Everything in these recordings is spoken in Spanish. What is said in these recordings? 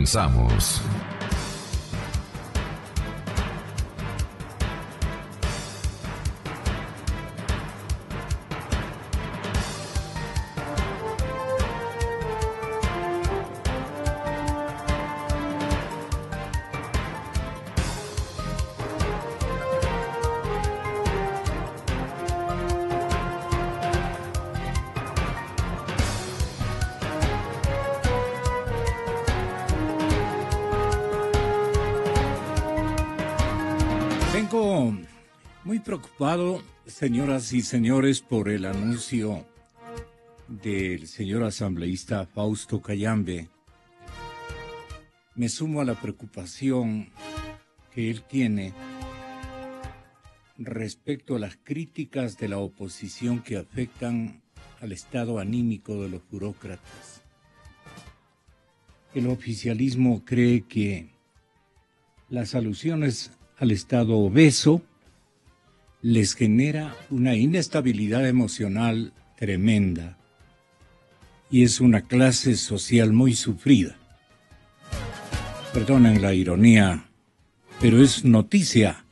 Comenzamos. Vengo muy preocupado, señoras y señores, por el anuncio del señor asambleísta Fausto Cayambe. Me sumo a la preocupación que él tiene respecto a las críticas de la oposición que afectan al estado anímico de los burócratas. El oficialismo cree que las alusiones al estado obeso les genera una inestabilidad emocional tremenda y es una clase social muy sufrida. Perdonen la ironía, pero es noticia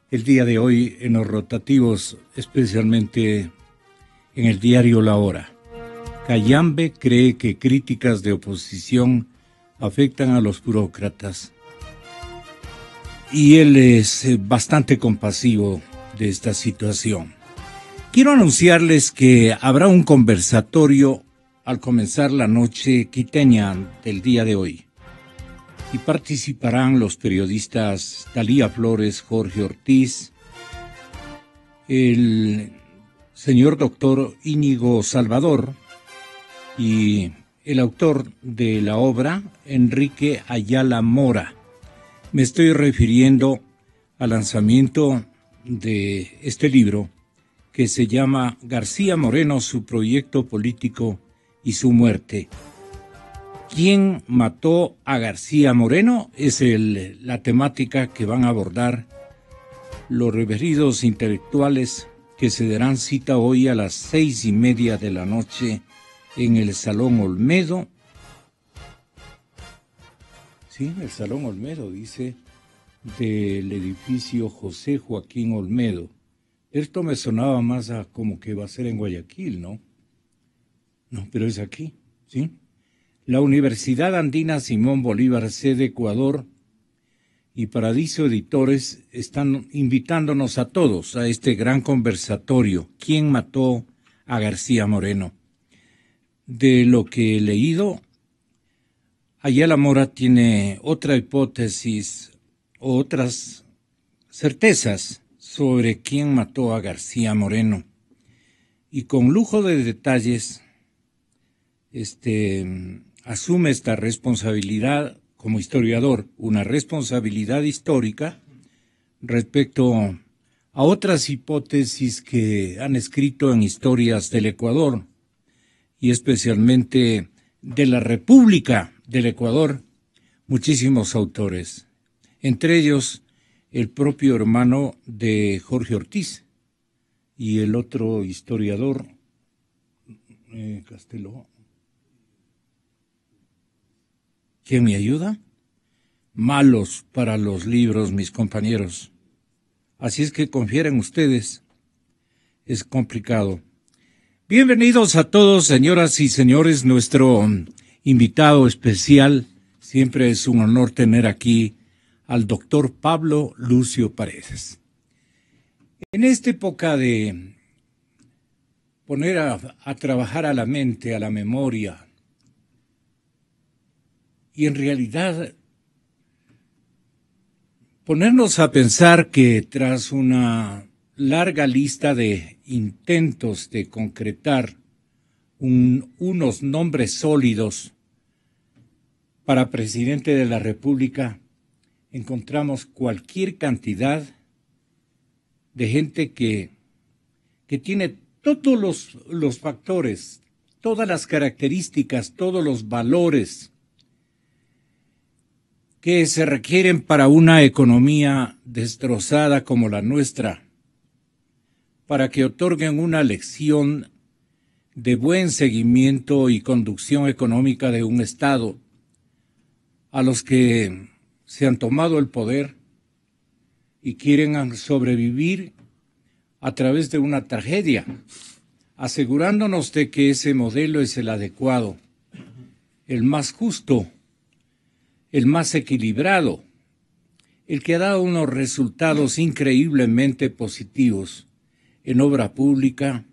el día de hoy en los rotativos, especialmente en el diario La Hora. Cayambe cree que críticas de oposición afectan a los burócratas. Y él es bastante compasivo de esta situación. Quiero anunciarles que habrá un conversatorio al comenzar la noche quiteña del día de hoy. Y participarán los periodistas Talía Flores, Jorge Ortiz, el señor doctor Íñigo Salvador y el autor de la obra, Enrique Ayala Mora. Me estoy refiriendo al lanzamiento de este libro que se llama García Moreno, su proyecto político y su muerte. ¿Quién mató a García Moreno? Es la temática que van a abordar los referidos intelectuales que se darán cita hoy a las 6:30 de la noche en el Salón Olmedo. Sí, el Salón Olmedo, dice, del edificio José Joaquín Olmedo. Esto me sonaba más a como que va a ser en Guayaquil, ¿no? No, pero es aquí, ¿sí? La Universidad Andina Simón Bolívar, sede Ecuador, y Paradiso Editores están invitándonos a todos a este gran conversatorio. ¿Quién mató a García Moreno? De lo que he leído, Ayala Mora tiene otra hipótesis o otras certezas sobre quién mató a García Moreno. Y con lujo de detalles, asume esta responsabilidad como historiador, una responsabilidad histórica respecto a otras hipótesis que han escrito en historias del Ecuador y especialmente de la República del Ecuador, muchísimos autores, entre ellos el propio hermano de Jorge Ortiz y el otro historiador, Castelo. ¿Quién me ayuda? Malos para los libros, mis compañeros. Así es que confieren ustedes. Es complicado. Bienvenidos a todos, señoras y señores. Nuestro invitado especial, siempre es un honor tener aquí al doctor Pablo Lucio Paredes. En esta época de poner a trabajar a la mente, a la memoria, y en realidad ponernos a pensar que tras una larga lista de intentos de concretar unos nombres sólidos para presidente de la República, encontramos cualquier cantidad de gente que tiene todos los factores, todas las características, todos los valores que se requieren para una economía destrozada como la nuestra, para que otorguen una lección de buen seguimiento y conducción económica de un Estado, a los que se han tomado el poder y quieren sobrevivir a través de una tragedia, asegurándonos de que ese modelo es el adecuado, el más justo, el más equilibrado, el que ha dado unos resultados increíblemente positivos en obra pública,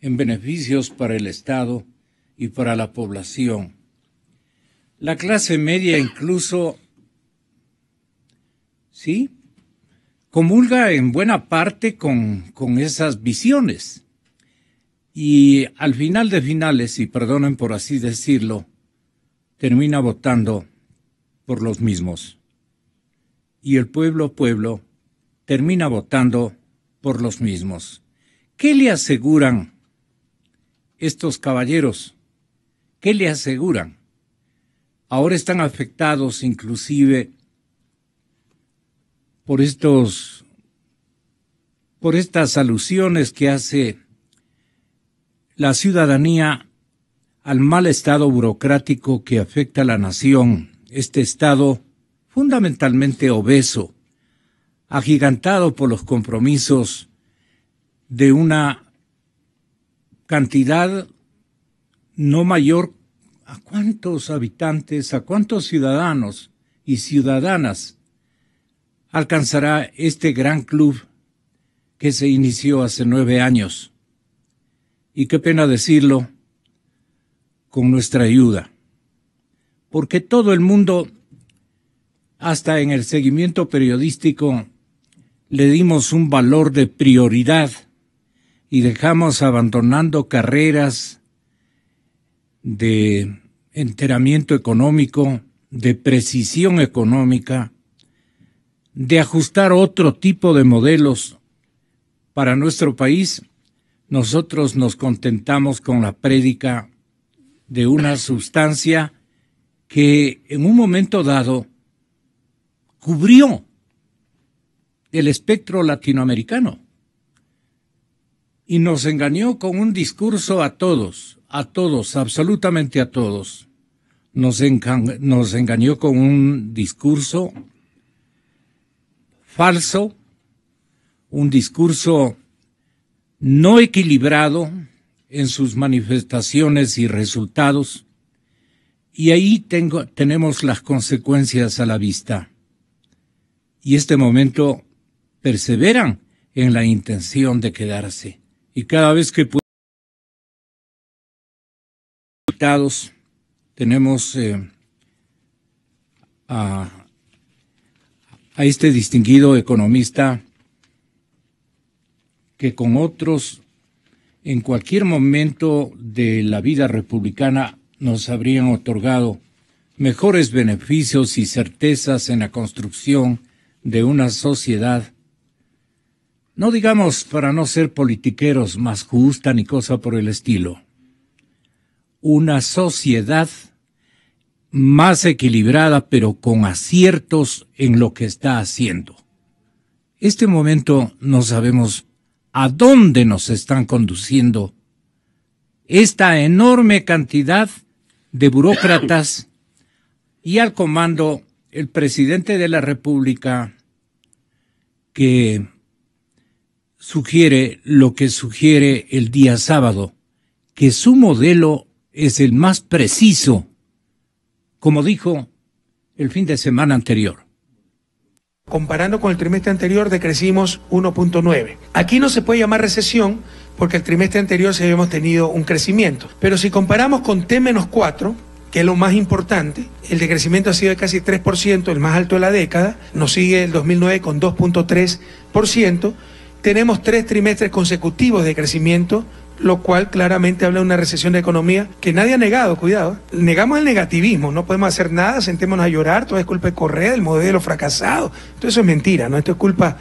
en beneficios para el Estado y para la población. La clase media incluso, sí, comulga en buena parte con esas visiones. Y al final de finales, y perdonen por así decirlo, termina votando por los mismos. Y el pueblo termina votando por los mismos. ¿Qué le aseguran estos caballeros? ¿Qué le aseguran? Ahora están afectados inclusive por estas alusiones que hace la ciudadanía al mal estado burocrático que afecta a la nación, este estado fundamentalmente obeso, agigantado por los compromisos de una cantidad no mayor a cuántos habitantes, a cuántos ciudadanos y ciudadanas alcanzará este gran club que se inició hace 9 años. Y qué pena decirlo, con nuestra ayuda. Porque todo el mundo, hasta en el seguimiento periodístico, le dimos un valor de prioridad y dejamos abandonando carreras de enteramiento económico, de precisión económica, de ajustar otro tipo de modelos para nuestro país. Nosotros nos contentamos con la prédica de una sustancia que en un momento dado cubrió el espectro latinoamericano y nos engañó con un discurso a todos, absolutamente a todos. Nos engañó con un discurso falso, un discurso no equilibrado en sus manifestaciones y resultados, y ahí tenemos las consecuencias a la vista. Y este momento perseveran en la intención de quedarse, y cada vez que tenemos a este distinguido economista que con otros en cualquier momento de la vida republicana nos habrían otorgado mejores beneficios y certezas en la construcción de una sociedad, no digamos para no ser politiqueros, más justa ni cosa por el estilo, una sociedad más equilibrada pero con aciertos en lo que está haciendo. Este momento no sabemos a dónde nos están conduciendo esta enorme cantidad de burócratas y al comando el presidente de la República que sugiere lo que sugiere el día sábado, que su modelo es el más preciso, como dijo el fin de semana anterior. Comparando con el trimestre anterior, decrecimos 1.9. Aquí no se puede llamar recesión porque el trimestre anterior sí habíamos tenido un crecimiento. Pero si comparamos con T-4, que es lo más importante, el decrecimiento ha sido de casi 3%, el más alto de la década. Nos sigue el 2009 con 2.3%. Tenemos 3 trimestres consecutivos de crecimiento, lo cual claramente habla de una recesión de economía que nadie ha negado, cuidado. Negamos el negativismo, no podemos hacer nada, sentémonos a llorar, todo es culpa de Correa, del modelo fracasado. Todo eso es mentira, ¿no? Esto es culpa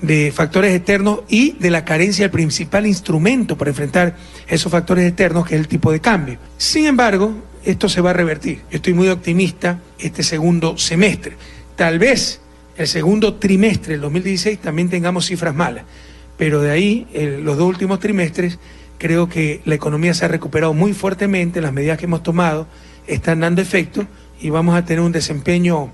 de factores externos y de la carencia del principal instrumento para enfrentar esos factores externos, que es el tipo de cambio. Sin embargo, esto se va a revertir. Yo estoy muy optimista este segundo semestre. Tal vez el segundo trimestre del 2016 también tengamos cifras malas, pero de ahí, los 2 últimos trimestres, creo que la economía se ha recuperado muy fuertemente, las medidas que hemos tomado están dando efecto y vamos a tener un desempeño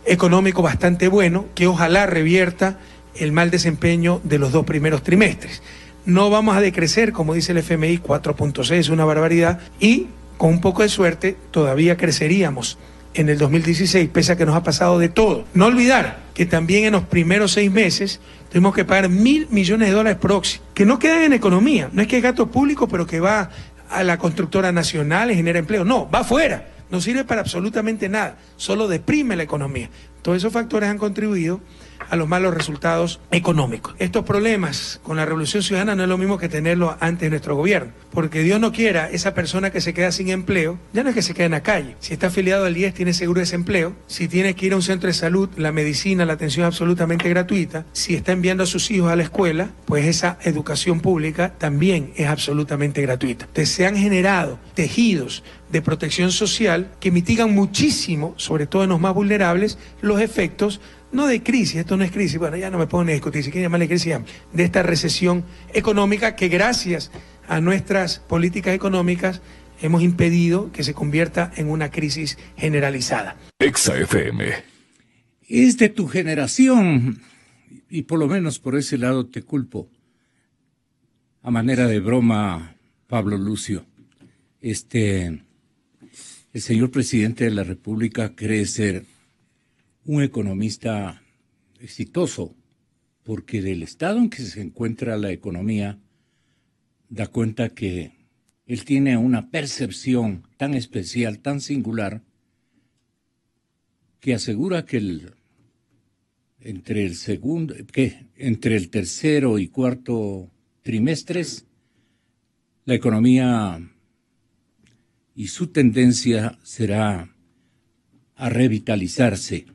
económico bastante bueno, que ojalá revierta el mal desempeño de los 2 primeros trimestres. No vamos a decrecer, como dice el FMI, 4.6 es una barbaridad, y con un poco de suerte todavía creceríamos en el 2016, pese a que nos ha pasado de todo. No olvidar que también en los primeros 6 meses tuvimos que pagar $1.000 millones proxy, que no quedan en economía, no es que es gasto público, pero que va a la constructora nacional y genera empleo, no, va afuera, no sirve para absolutamente nada, solo deprime la economía. Todos esos factores han contribuido a los malos resultados económicos. Estos problemas con la Revolución Ciudadana no es lo mismo que tenerlo antes de nuestro gobierno, porque Dios no quiera, esa persona que se queda sin empleo, ya no es que se quede en la calle. Si está afiliado al IES, tiene seguro de desempleo. Si tiene que ir a un centro de salud, la medicina, la atención es absolutamente gratuita. Si está enviando a sus hijos a la escuela, pues esa educación pública también es absolutamente gratuita. Entonces se han generado tejidos de protección social que mitigan muchísimo, sobre todo en los más vulnerables, los efectos no de crisis, esto no es crisis, bueno, ya no me pongo a discutir, si quieren llamarle crisis, de esta recesión económica que gracias a nuestras políticas económicas hemos impedido que se convierta en una crisis generalizada. Exa FM. Es de tu generación, y por lo menos por ese lado te culpo. A manera de broma, Pablo Lucio, el señor presidente de la República cree ser un economista exitoso, porque del estado en que se encuentra la economía, da cuenta que él tiene una percepción tan especial, tan singular, que asegura que entre el tercero y cuarto trimestres, la economía y su tendencia será a revitalizarse.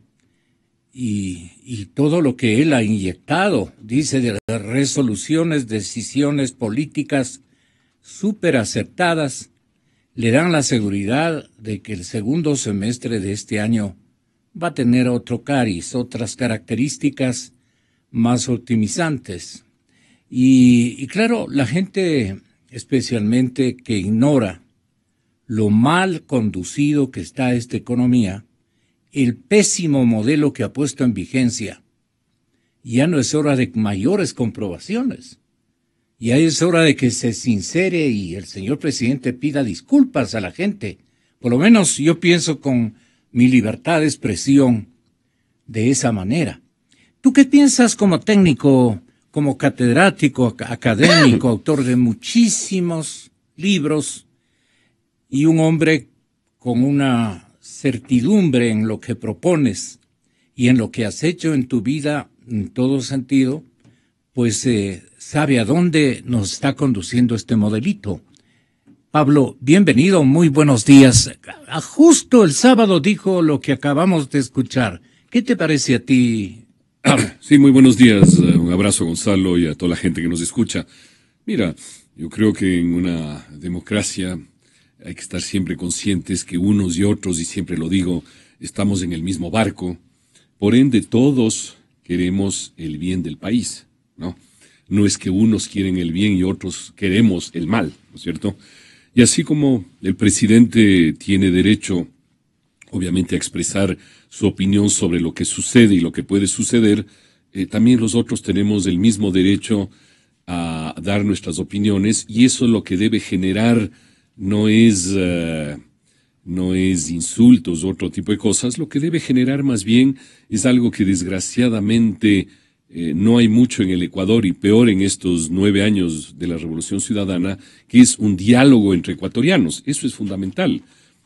Y todo lo que él ha inyectado, dice, de las resoluciones, decisiones políticas súper acertadas, le dan la seguridad de que el segundo semestre de este año va a tener otro cariz, otras características más optimizantes. Y claro, la gente especialmente que ignora lo mal conducido que está esta economía, el pésimo modelo que ha puesto en vigencia, ya no es hora de mayores comprobaciones. Ya es hora de que se sincere y el señor presidente pida disculpas a la gente. Por lo menos yo pienso con mi libertad de expresión de esa manera. ¿Tú qué piensas como técnico, como catedrático, académico, autor de muchísimos libros y un hombre con una certidumbre en lo que propones y en lo que has hecho en tu vida en todo sentido, pues sabe a dónde nos está conduciendo este modelito? Pablo, bienvenido, muy buenos días. Justo el sábado dijo lo que acabamos de escuchar. ¿Qué te parece a ti, Pablo? Sí, muy buenos días. Un abrazo a Gonzalo y a toda la gente que nos escucha. Mira, yo creo que en una democracia hay que estar siempre conscientes que unos y otros, y siempre lo digo, estamos en el mismo barco. Por ende, todos queremos el bien del país, ¿no? No es que unos quieren el bien y otros queremos el mal, ¿no es cierto? Y así como el presidente tiene derecho, obviamente, a expresar su opinión sobre lo que sucede y lo que puede suceder, también los otros tenemos el mismo derecho a dar nuestras opiniones, y eso es lo que debe generar. No es insultos u otro tipo de cosas. Lo que debe generar más bien es algo que desgraciadamente no hay mucho en el Ecuador, y peor en estos 9 años de la Revolución Ciudadana, que es un diálogo entre ecuatorianos. Eso es fundamental.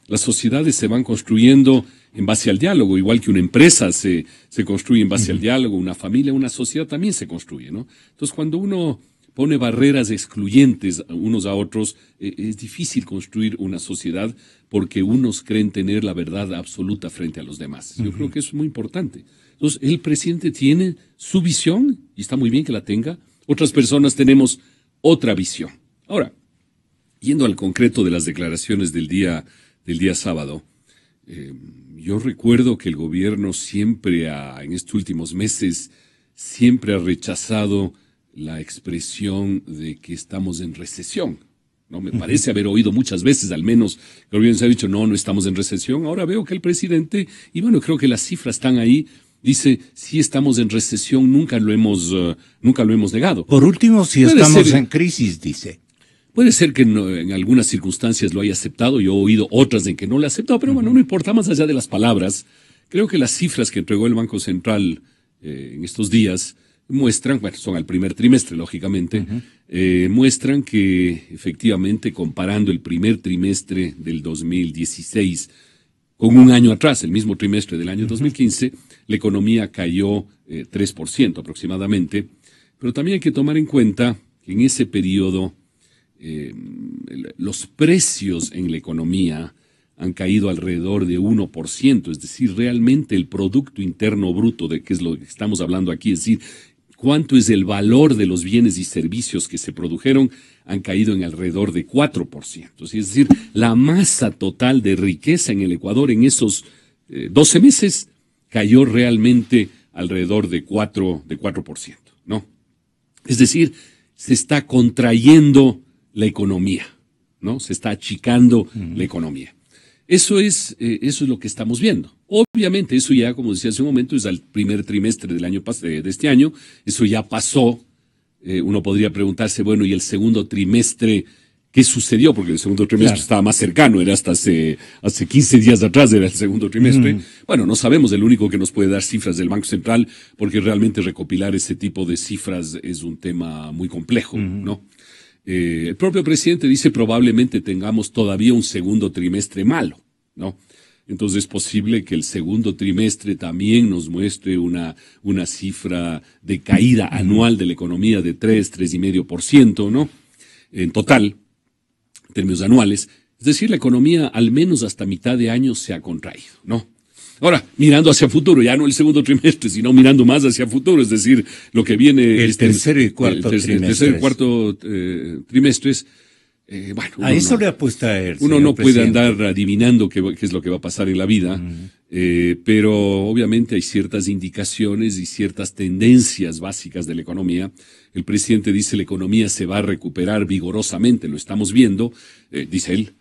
Las sociedades se van construyendo en base al diálogo, igual que una empresa se construye en base al diálogo, una familia, una sociedad también se construye, ¿no? Entonces, cuando uno pone barreras excluyentes unos a otros, es difícil construir una sociedad, porque unos creen tener la verdad absoluta frente a los demás. Yo creo que eso es muy importante. Entonces, el presidente tiene su visión, y está muy bien que la tenga. Otras personas tenemos otra visión. Ahora, yendo al concreto de las declaraciones del día sábado, yo recuerdo que el gobierno siempre en estos últimos meses, siempre ha rechazado la expresión de que estamos en recesión, ¿no? Me parece haber oído muchas veces, al menos, que bien se ha dicho, no estamos en recesión. Ahora veo que el presidente, y bueno, creo que las cifras están ahí, dice, sí estamos en recesión, nunca lo hemos negado. Por último, si Puede estamos ser, en crisis, dice. Puede ser que en algunas circunstancias lo haya aceptado, yo he oído otras en que no lo ha aceptado, pero bueno, no importa, más allá de las palabras, creo que las cifras que entregó el Banco Central en estos días muestran, bueno, son al primer trimestre, lógicamente, muestran que efectivamente comparando el primer trimestre del 2016 con un año atrás, el mismo trimestre del año 2015, la economía cayó 3% aproximadamente, pero también hay que tomar en cuenta que en ese periodo los precios en la economía han caído alrededor de 1%, es decir, realmente el Producto Interno Bruto, de que es lo que estamos hablando aquí, es decir, cuánto es el valor de los bienes y servicios que se produjeron, han caído en alrededor de 4%. Es decir, la masa total de riqueza en el Ecuador en esos 12 meses cayó realmente alrededor de 4%, ¿no? Es decir, se está contrayendo la economía, ¿no? Se está achicando la economía. Eso es lo que estamos viendo. Obviamente, eso ya, como decía hace un momento, es al primer trimestre de este año. Eso ya pasó. Uno podría preguntarse, bueno, ¿y el segundo trimestre qué sucedió? Porque el segundo trimestre estaba más cercano, era hasta hace 15 días atrás era el segundo trimestre. Bueno, no sabemos, el único que nos puede dar cifras del Banco Central, porque realmente recopilar ese tipo de cifras es un tema muy complejo, ¿no? El propio presidente dice probablemente tengamos todavía un segundo trimestre malo, ¿no? Entonces es posible que el segundo trimestre también nos muestre una cifra de caída anual de la economía de 3,5%, ¿no? En total, en términos anuales. Es decir, la economía al menos hasta mitad de año se ha contraído, ¿no? Ahora, mirando hacia futuro, ya no el segundo trimestre, sino mirando más hacia futuro, es decir, lo que viene... El tercer y cuarto trimestres. El tercer y cuarto trimestres. Bueno, a eso le apuesta él. Uno no puede andar adivinando qué es lo que va a pasar en la vida, pero obviamente hay ciertas indicaciones y ciertas tendencias básicas de la economía. El presidente dice la economía se va a recuperar vigorosamente, lo estamos viendo, dice él,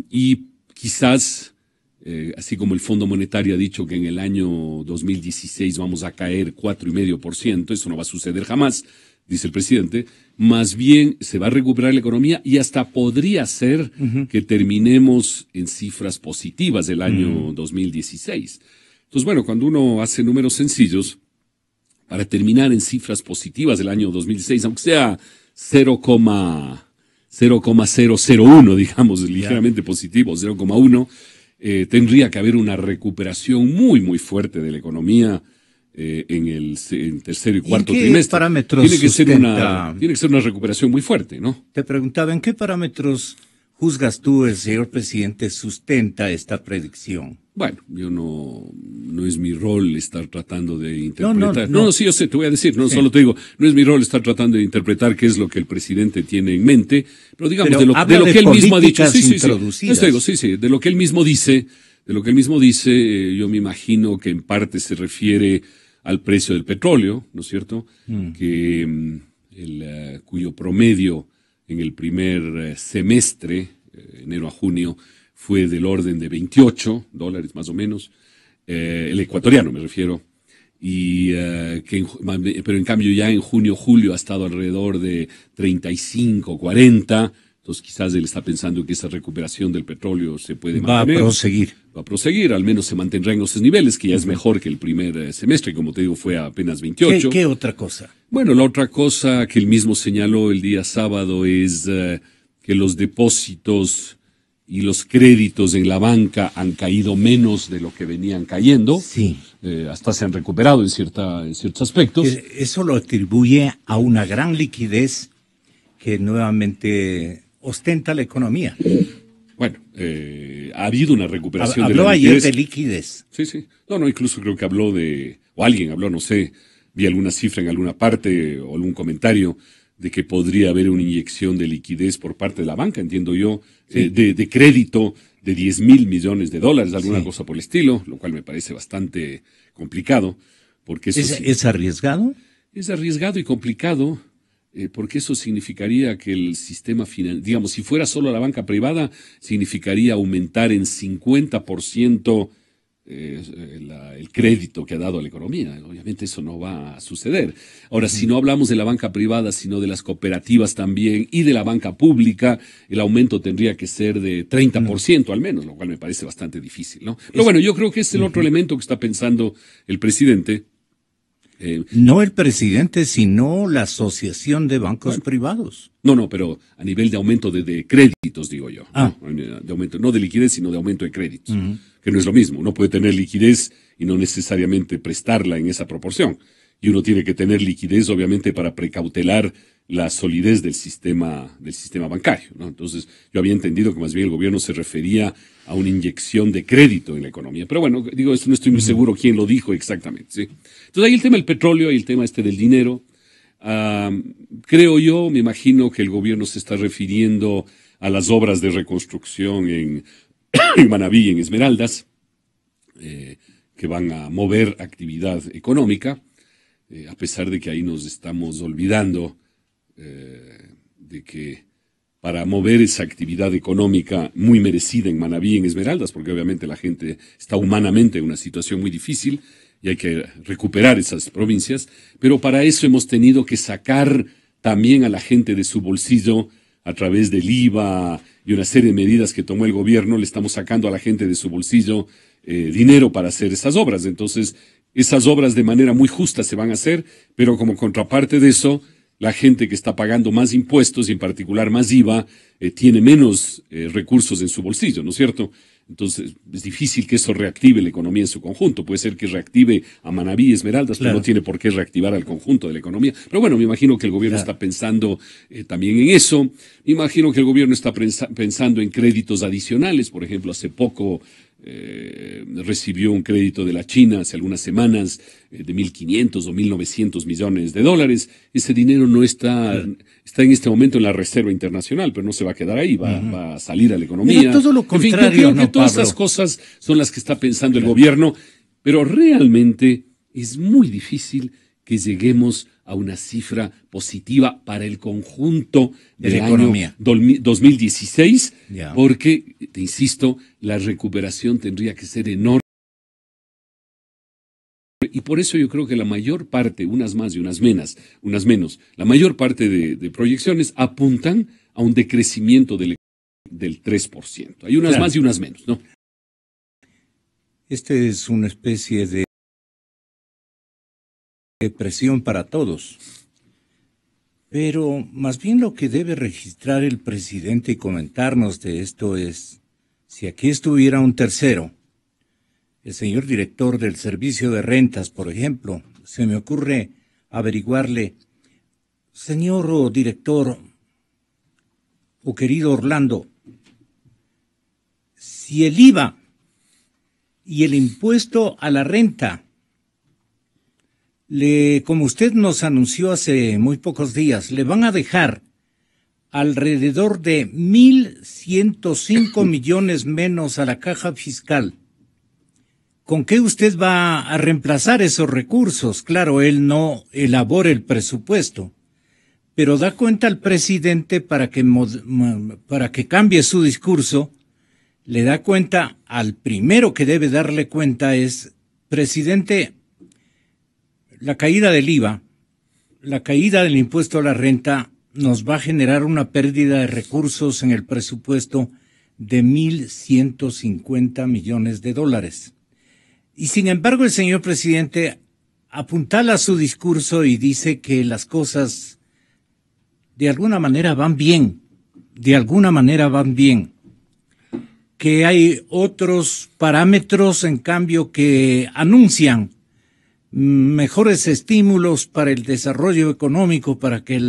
y quizás... así como el Fondo Monetario ha dicho que en el año 2016 vamos a caer 4,5%, eso no va a suceder jamás, dice el presidente, más bien se va a recuperar la economía y hasta podría ser que terminemos en cifras positivas del año 2016. Entonces, bueno, cuando uno hace números sencillos, para terminar en cifras positivas del año 2016, aunque sea 0,001, digamos, ligeramente positivo, 0,1, tendría que haber una recuperación muy, muy fuerte de la economía en tercer y cuarto trimestre. Parámetros tiene que ser una recuperación muy fuerte, ¿no? Te preguntaba, ¿en qué parámetros juzgas tú, el señor presidente, sustenta esta predicción? Bueno, yo no es mi rol estar tratando de interpretar. No, sí, yo sé, te voy a decir, solo te digo, no es mi rol estar tratando de interpretar qué es lo que el presidente tiene en mente, pero digamos, de lo que él mismo ha dicho. De lo que él mismo dice, yo me imagino que en parte se refiere al precio del petróleo, ¿no es cierto? Cuyo promedio en el primer semestre, enero a junio, fue del orden de $28 más o menos, el ecuatoriano me refiero, y pero en cambio ya en junio, julio ha estado alrededor de 35, 40, entonces quizás él está pensando que esa recuperación del petróleo se puede mantener. Va a proseguir, al menos se mantendrá en esos niveles, que ya es mejor que el primer semestre, como te digo, fue apenas 28. ¿Qué otra cosa? Bueno, la otra cosa que él mismo señaló el día sábado es que los depósitos y los créditos en la banca han caído menos de lo que venían cayendo. Sí. Hasta se han recuperado en ciertos aspectos. Eso lo atribuye a una gran liquidez que nuevamente ostenta la economía. Bueno, ha habido una recuperación de la liquidez. Habló ayer de liquidez. Sí. No, incluso creo que habló o alguien habló, no sé, vi alguna cifra en alguna parte o algún comentario de que podría haber una inyección de liquidez por parte de la banca, entiendo yo, de crédito de $10,000 millones, alguna cosa por el estilo, lo cual me parece bastante complicado, porque eso ¿Es arriesgado? Es arriesgado y complicado. porque eso significaría que el sistema financiero, digamos, si fuera solo la banca privada, significaría aumentar en 50% el crédito que ha dado a la economía. Obviamente eso no va a suceder. Ahora, si no hablamos de la banca privada, sino de las cooperativas también y de la banca pública, el aumento tendría que ser de 30% al menos, lo cual me parece bastante difícil, ¿no? Pero bueno, yo creo que es el otro elemento que está pensando el presidente. No el presidente, sino la Asociación de Bancos Privados. No, pero a nivel de aumento de créditos, digo yo. ¿No? De aumento, no de liquidez, sino de aumento de créditos, que no es lo mismo. Uno puede tener liquidez y no necesariamente prestarla en esa proporción. Y uno tiene que tener liquidez, obviamente, para precautelar la solidez del sistema bancario, ¿no? Entonces, yo había entendido que más bien el gobierno se refería a una inyección de crédito en la economía. Pero bueno, digo, esto no estoy muy seguro quién lo dijo exactamente, ¿sí? Entonces, ahí el tema del petróleo, ahí el tema del dinero. Creo yo, me imagino que el gobierno se está refiriendo a las obras de reconstrucción en Manabí y en Esmeraldas, que van a mover actividad económica, a pesar de que ahí nos estamos olvidando de que para mover esa actividad económica muy merecida en Manabí y en Esmeraldas, porque obviamente la gente está humanamente en una situación muy difícil y hay que recuperar esas provincias, pero para eso hemos tenido que sacar también a la gente de su bolsillo a través del IVA y una serie de medidas que tomó el gobierno. Le estamos sacando a la gente de su bolsillo dinero para hacer esas obras. Entonces, esas obras de manera muy justa se van a hacer, pero como contraparte de eso, la gente que está pagando más impuestos y en particular más IVA tiene menos recursos en su bolsillo, ¿no es cierto? Entonces es difícil que eso reactive la economía en su conjunto. Puede ser que reactive a Manabí y Esmeraldas, pero no tiene por qué reactivar al conjunto de la economía. Pero bueno, me imagino que el gobierno está pensando también en eso. Me imagino que el gobierno está pensando en créditos adicionales. Por ejemplo, hace poco recibió un crédito de la China hace algunas semanas de 1.500 o 1.900 millones de dólares. Ese dinero no está en este momento en la Reserva Internacional, pero no se va a quedar ahí, va a salir a la economía. Pero todo lo contrario, en fin, yo creo que todas esas cosas son las que está pensando el gobierno, pero realmente es muy difícil que lleguemos a una cifra positiva para el conjunto de del la año economía 2016, porque, te insisto, la recuperación tendría que ser enorme. Y por eso yo creo que la mayor parte, unas más y unas menos, la mayor parte de proyecciones apuntan a un decrecimiento del 3%. Hay unas más y unas menos, ¿no? Este es una especie de presión para todos. Pero más bien lo que debe registrar el presidente y comentarnos de esto es, si aquí estuviera un tercero, el señor director del Servicio de Rentas, por ejemplo, se me ocurre averiguarle, señor director o querido Orlando, si el IVA y el impuesto a la renta, como usted nos anunció hace muy pocos días, le van a dejar alrededor de 1.105 millones menos a la caja fiscal. ¿Con qué usted va a reemplazar esos recursos? Claro, él no elabora el presupuesto, pero da cuenta al presidente para que cambie su discurso. Le da cuenta al primero que debe darle cuenta es, presidente, la caída del IVA, la caída del impuesto a la renta nos va a generar una pérdida de recursos en el presupuesto de 1.150 millones de dólares. Y sin embargo el señor presidente apuntala su discurso y dice que las cosas de alguna manera van bien, que hay otros parámetros en cambio que anuncian mejores estímulos para el desarrollo económico, para que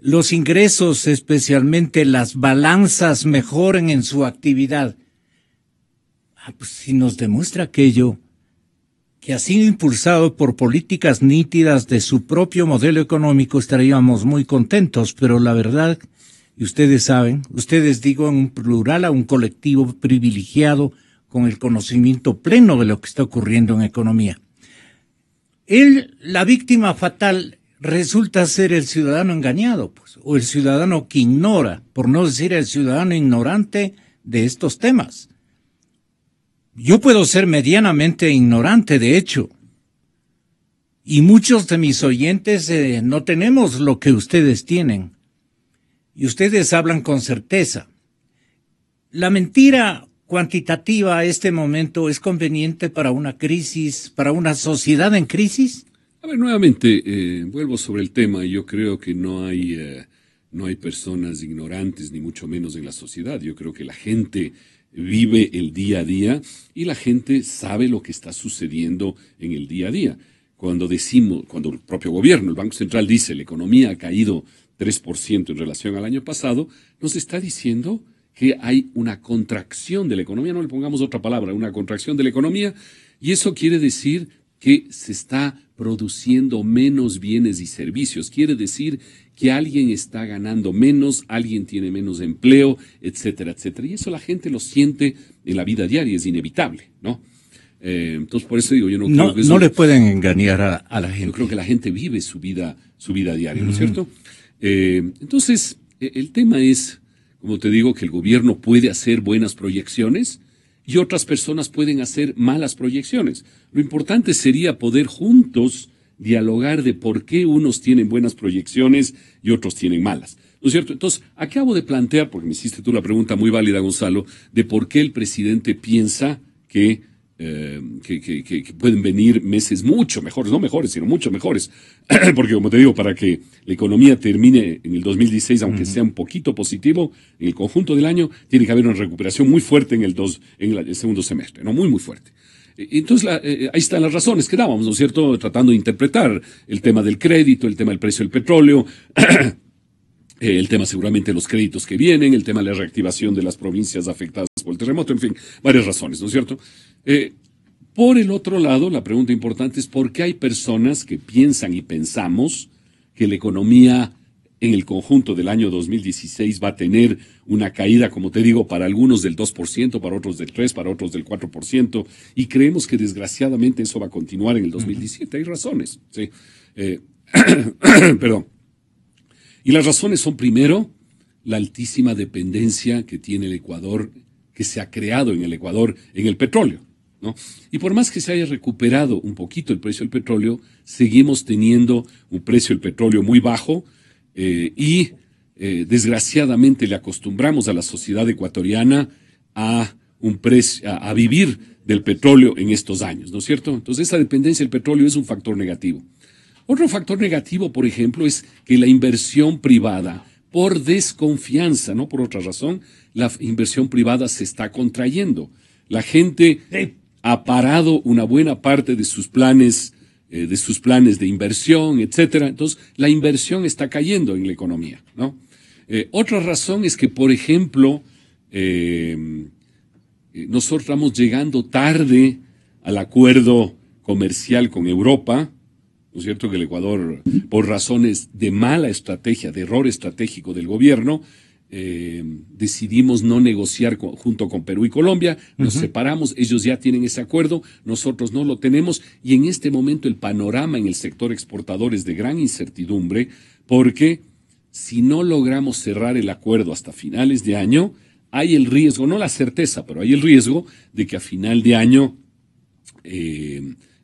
los ingresos, especialmente las balanzas, mejoren en su actividad. Pues si nos demuestra aquello que ha sido impulsado por políticas nítidas de su propio modelo económico, estaríamos muy contentos, pero la verdad, y ustedes saben, digo en un plural a un colectivo privilegiado con el conocimiento pleno de lo que está ocurriendo en economía. La víctima fatal resulta ser el ciudadano engañado, pues, o el ciudadano que ignora, por no decir el ciudadano ignorante de estos temas. Yo puedo ser medianamente ignorante, de hecho, y muchos de mis oyentes no tenemos lo que ustedes tienen, y ustedes hablan con certeza. La mentira cuantitativa a este momento es conveniente para una crisis, para una sociedad en crisis. A ver, nuevamente, vuelvo sobre el tema. Yo creo que no hay personas ignorantes, ni mucho menos en la sociedad. Yo creo que la gente vive el día a día y la gente sabe lo que está sucediendo en el día a día. Cuando el propio gobierno, el Banco Central dice, la economía ha caído 3% en relación al año pasado, nos está diciendo que hay una contracción de la economía, no le pongamos otra palabra, una contracción de la economía, y eso quiere decir que se está produciendo menos bienes y servicios, quiere decir que alguien está ganando menos, alguien tiene menos empleo, etcétera, etcétera, y eso la gente lo siente en la vida diaria, es inevitable, ¿no? Entonces, por eso digo, yo no creo que eso, no le pueden engañar a la gente. Yo creo que la gente vive su vida diaria, ¿no es cierto? Entonces, el tema es, como te digo, que el gobierno puede hacer buenas proyecciones y otras personas pueden hacer malas proyecciones. Lo importante sería poder juntos dialogar de por qué unos tienen buenas proyecciones y otros tienen malas. ¿No es cierto? Entonces, acabo de plantear, porque me hiciste tú la pregunta muy válida, Gonzalo, de por qué el presidente piensa que pueden venir meses mucho mejores, no mejores, sino mucho mejores, porque como te digo, para que la economía termine en el 2016, aunque sea un poquito positivo, en el conjunto del año, tiene que haber una recuperación muy fuerte en el segundo semestre, no muy, muy fuerte. Entonces, ahí están las razones que dábamos, ¿no es cierto?, tratando de interpretar el tema del crédito, el tema del precio del petróleo, el tema seguramente de los créditos que vienen, el tema de la reactivación de las provincias afectadas por el terremoto, en fin, varias razones, ¿no es cierto? Por el otro lado, la pregunta importante es por qué hay personas que piensan y pensamos que la economía en el conjunto del año 2016 va a tener una caída, como te digo, para algunos del 2%, para otros del 3%, para otros del 4%, y creemos que desgraciadamente eso va a continuar en el 2017. Hay razones, ¿sí? Perdón. Y las razones son, primero, la altísima dependencia que tiene el Ecuador, que se ha creado en el Ecuador en el petróleo, ¿no? Y por más que se haya recuperado un poquito el precio del petróleo, seguimos teniendo un precio del petróleo muy bajo y desgraciadamente le acostumbramos a la sociedad ecuatoriana a vivir del petróleo en estos años, ¿no es cierto? Entonces esa dependencia del petróleo es un factor negativo. Otro factor negativo, por ejemplo, es que la inversión privada, por desconfianza, no por otra razón, la inversión privada se está contrayendo. La gente ha parado una buena parte de sus planes de inversión, etcétera. Entonces, la inversión está cayendo en la economía, ¿no? Otra razón es que, por ejemplo, nosotros estamos llegando tarde al acuerdo comercial con Europa. ¿No es cierto?, que el Ecuador, por razones de mala estrategia, de error estratégico del gobierno, decidimos no negociar junto con Perú y Colombia, nos separamos, ellos ya tienen ese acuerdo, nosotros no lo tenemos, y en este momento el panorama en el sector exportador es de gran incertidumbre, porque si no logramos cerrar el acuerdo hasta finales de año, hay el riesgo, no la certeza, pero hay el riesgo de que a final de año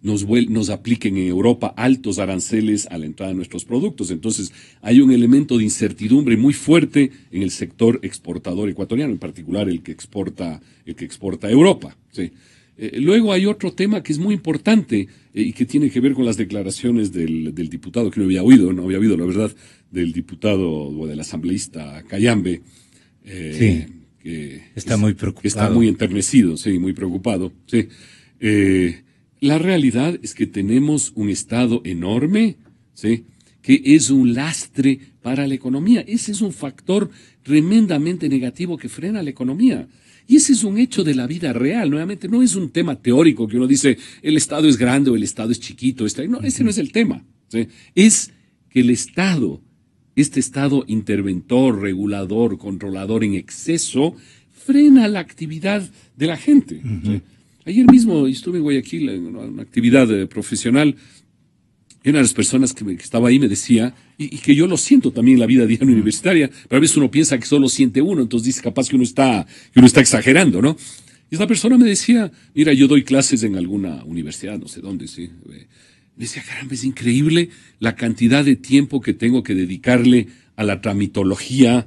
nos apliquen en Europa altos aranceles a la entrada de nuestros productos. Entonces, hay un elemento de incertidumbre muy fuerte en el sector exportador ecuatoriano, en particular el que exporta a Europa, ¿sí? Luego hay otro tema que es muy importante y que tiene que ver con las declaraciones del diputado, que no había oído, la verdad, del diputado o del asambleísta Cayambe, sí, que está muy preocupado. Que está muy enternecido, sí, muy preocupado, sí. La realidad es que tenemos un Estado enorme, ¿sí?, que es un lastre para la economía. Ese es un factor tremendamente negativo que frena la economía. Y ese es un hecho de la vida real. Nuevamente, no es un tema teórico que uno dice el Estado es grande o el Estado es chiquito. No, ese no es el tema, ¿sí? Es que el Estado, este Estado interventor, regulador, controlador en exceso, frena la actividad de la gente, ¿sí? Ayer mismo estuve en Guayaquil en una actividad profesional Y una de las personas que estaba ahí me decía, y que yo lo siento también en la vida diaria universitaria, pero a veces uno piensa que solo siente uno, entonces dice capaz que uno está exagerando, ¿no? Y esta persona me decía, mira, yo doy clases en alguna universidad, no sé dónde, sí. Me decía, caramba, es increíble la cantidad de tiempo que tengo que dedicarle a la tramitología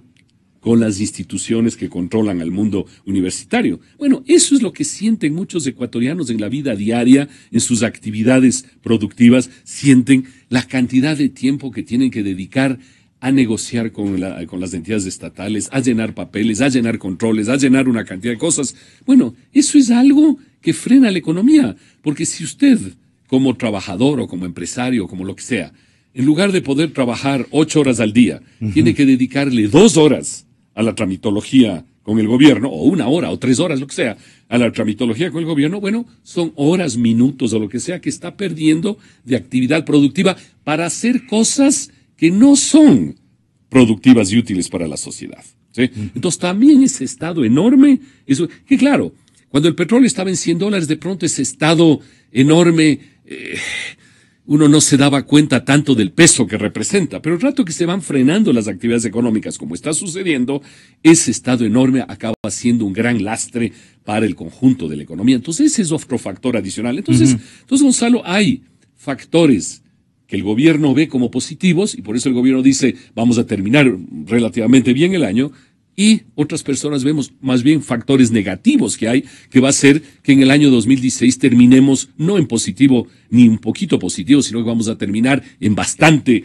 con las instituciones que controlan al mundo universitario. Bueno, eso es lo que sienten muchos ecuatorianos en la vida diaria, en sus actividades productivas, sienten la cantidad de tiempo que tienen que dedicar a negociar con las entidades estatales, a llenar papeles, a llenar controles, a llenar una cantidad de cosas. Bueno, eso es algo que frena la economía, porque si usted, como trabajador o como empresario o como lo que sea, en lugar de poder trabajar 8 horas al día, tiene que dedicarle 2 horas a la tramitología con el gobierno, o 1 hora, o 3 horas, lo que sea, a la tramitología con el gobierno, bueno, son horas, minutos, o lo que sea que está perdiendo de actividad productiva para hacer cosas que no son productivas y útiles para la sociedad, ¿sí? Entonces también ese estado enorme, eso, que claro, cuando el petróleo estaba en $100, de pronto ese estado enorme, uno no se daba cuenta tanto del peso que representa, pero el rato que se van frenando las actividades económicas, como está sucediendo, ese estado enorme acaba siendo un gran lastre para el conjunto de la economía. Entonces ese es otro factor adicional. Entonces, Gonzalo, hay factores que el gobierno ve como positivos y por eso el gobierno dice vamos a terminar relativamente bien el año, y otras personas vemos más bien factores negativos que hay, que va a ser que en el año 2016 terminemos no en positivo ni un poquito positivo, sino que vamos a terminar en bastante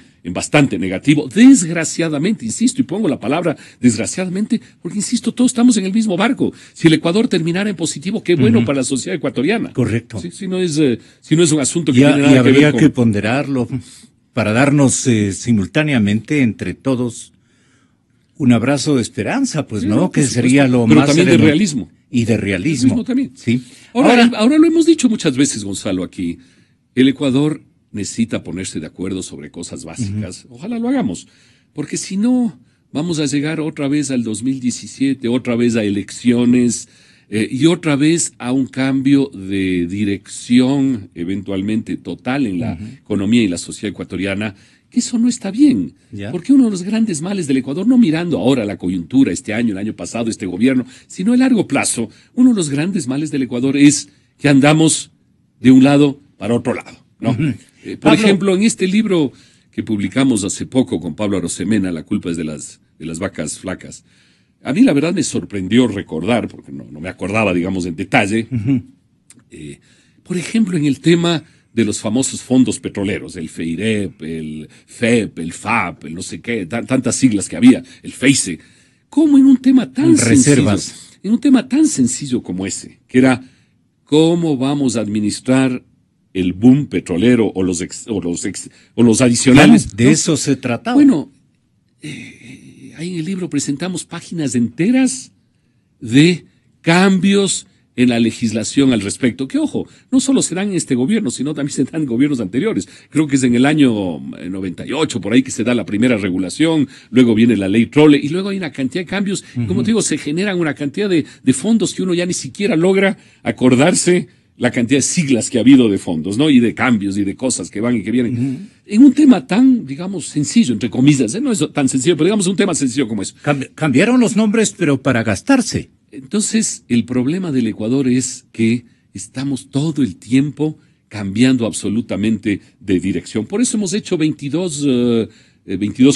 negativo. Desgraciadamente, insisto, y pongo la palabra desgraciadamente, porque insisto, todos estamos en el mismo barco. Si el Ecuador terminara en positivo, qué bueno para la sociedad ecuatoriana. Correcto. Si no es un asunto que tiene nada que ver habría con... que ponderarlo para darnos simultáneamente entre todos un abrazo de esperanza, pues, sí, ¿no? Que sería lo pero más también de realismo. Y de realismo. También. Sí. Ahora lo hemos dicho muchas veces, Gonzalo, aquí. El Ecuador necesita ponerse de acuerdo sobre cosas básicas. Ojalá lo hagamos. Porque si no, vamos a llegar otra vez al 2017, otra vez a elecciones y otra vez a un cambio de dirección eventualmente total en la economía y la sociedad ecuatoriana, que eso no está bien, porque uno de los grandes males del Ecuador, no mirando ahora la coyuntura, este año, el año pasado, este gobierno, sino a largo plazo, uno de los grandes males del Ecuador es que andamos de un lado para otro lado, ¿no? Por ejemplo, en este libro que publicamos hace poco con Pablo Arosemena, La culpa es de las vacas flacas, a mí la verdad me sorprendió recordar, porque no me acordaba, digamos, en detalle, por ejemplo, en el tema de los famosos fondos petroleros, el FEIREP, el FEP, el FAP, el no sé qué, tantas siglas que había, el FEICE, como en un tema tan sencillo como ese, que era cómo vamos a administrar el boom petrolero o los adicionales. Claro, de eso se trataba. Bueno, ahí en el libro presentamos páginas enteras de cambios en la legislación al respecto, que ojo, no solo serán en este gobierno, sino también se dan en gobiernos anteriores. Creo que es en el año 98, por ahí que se da la primera regulación, luego viene la ley Trole, y luego hay una cantidad de cambios, como te digo, se generan una cantidad de fondos que uno ya ni siquiera logra acordarse la cantidad de siglas que ha habido de fondos, ¿no? Y de cambios y de cosas que van y que vienen. En un tema tan, digamos, sencillo, entre comillas, no es tan sencillo, pero digamos un tema sencillo como eso. Cambiaron los nombres, pero para gastarse. Entonces, el problema del Ecuador es que estamos todo el tiempo cambiando absolutamente de dirección. Por eso hemos hecho 22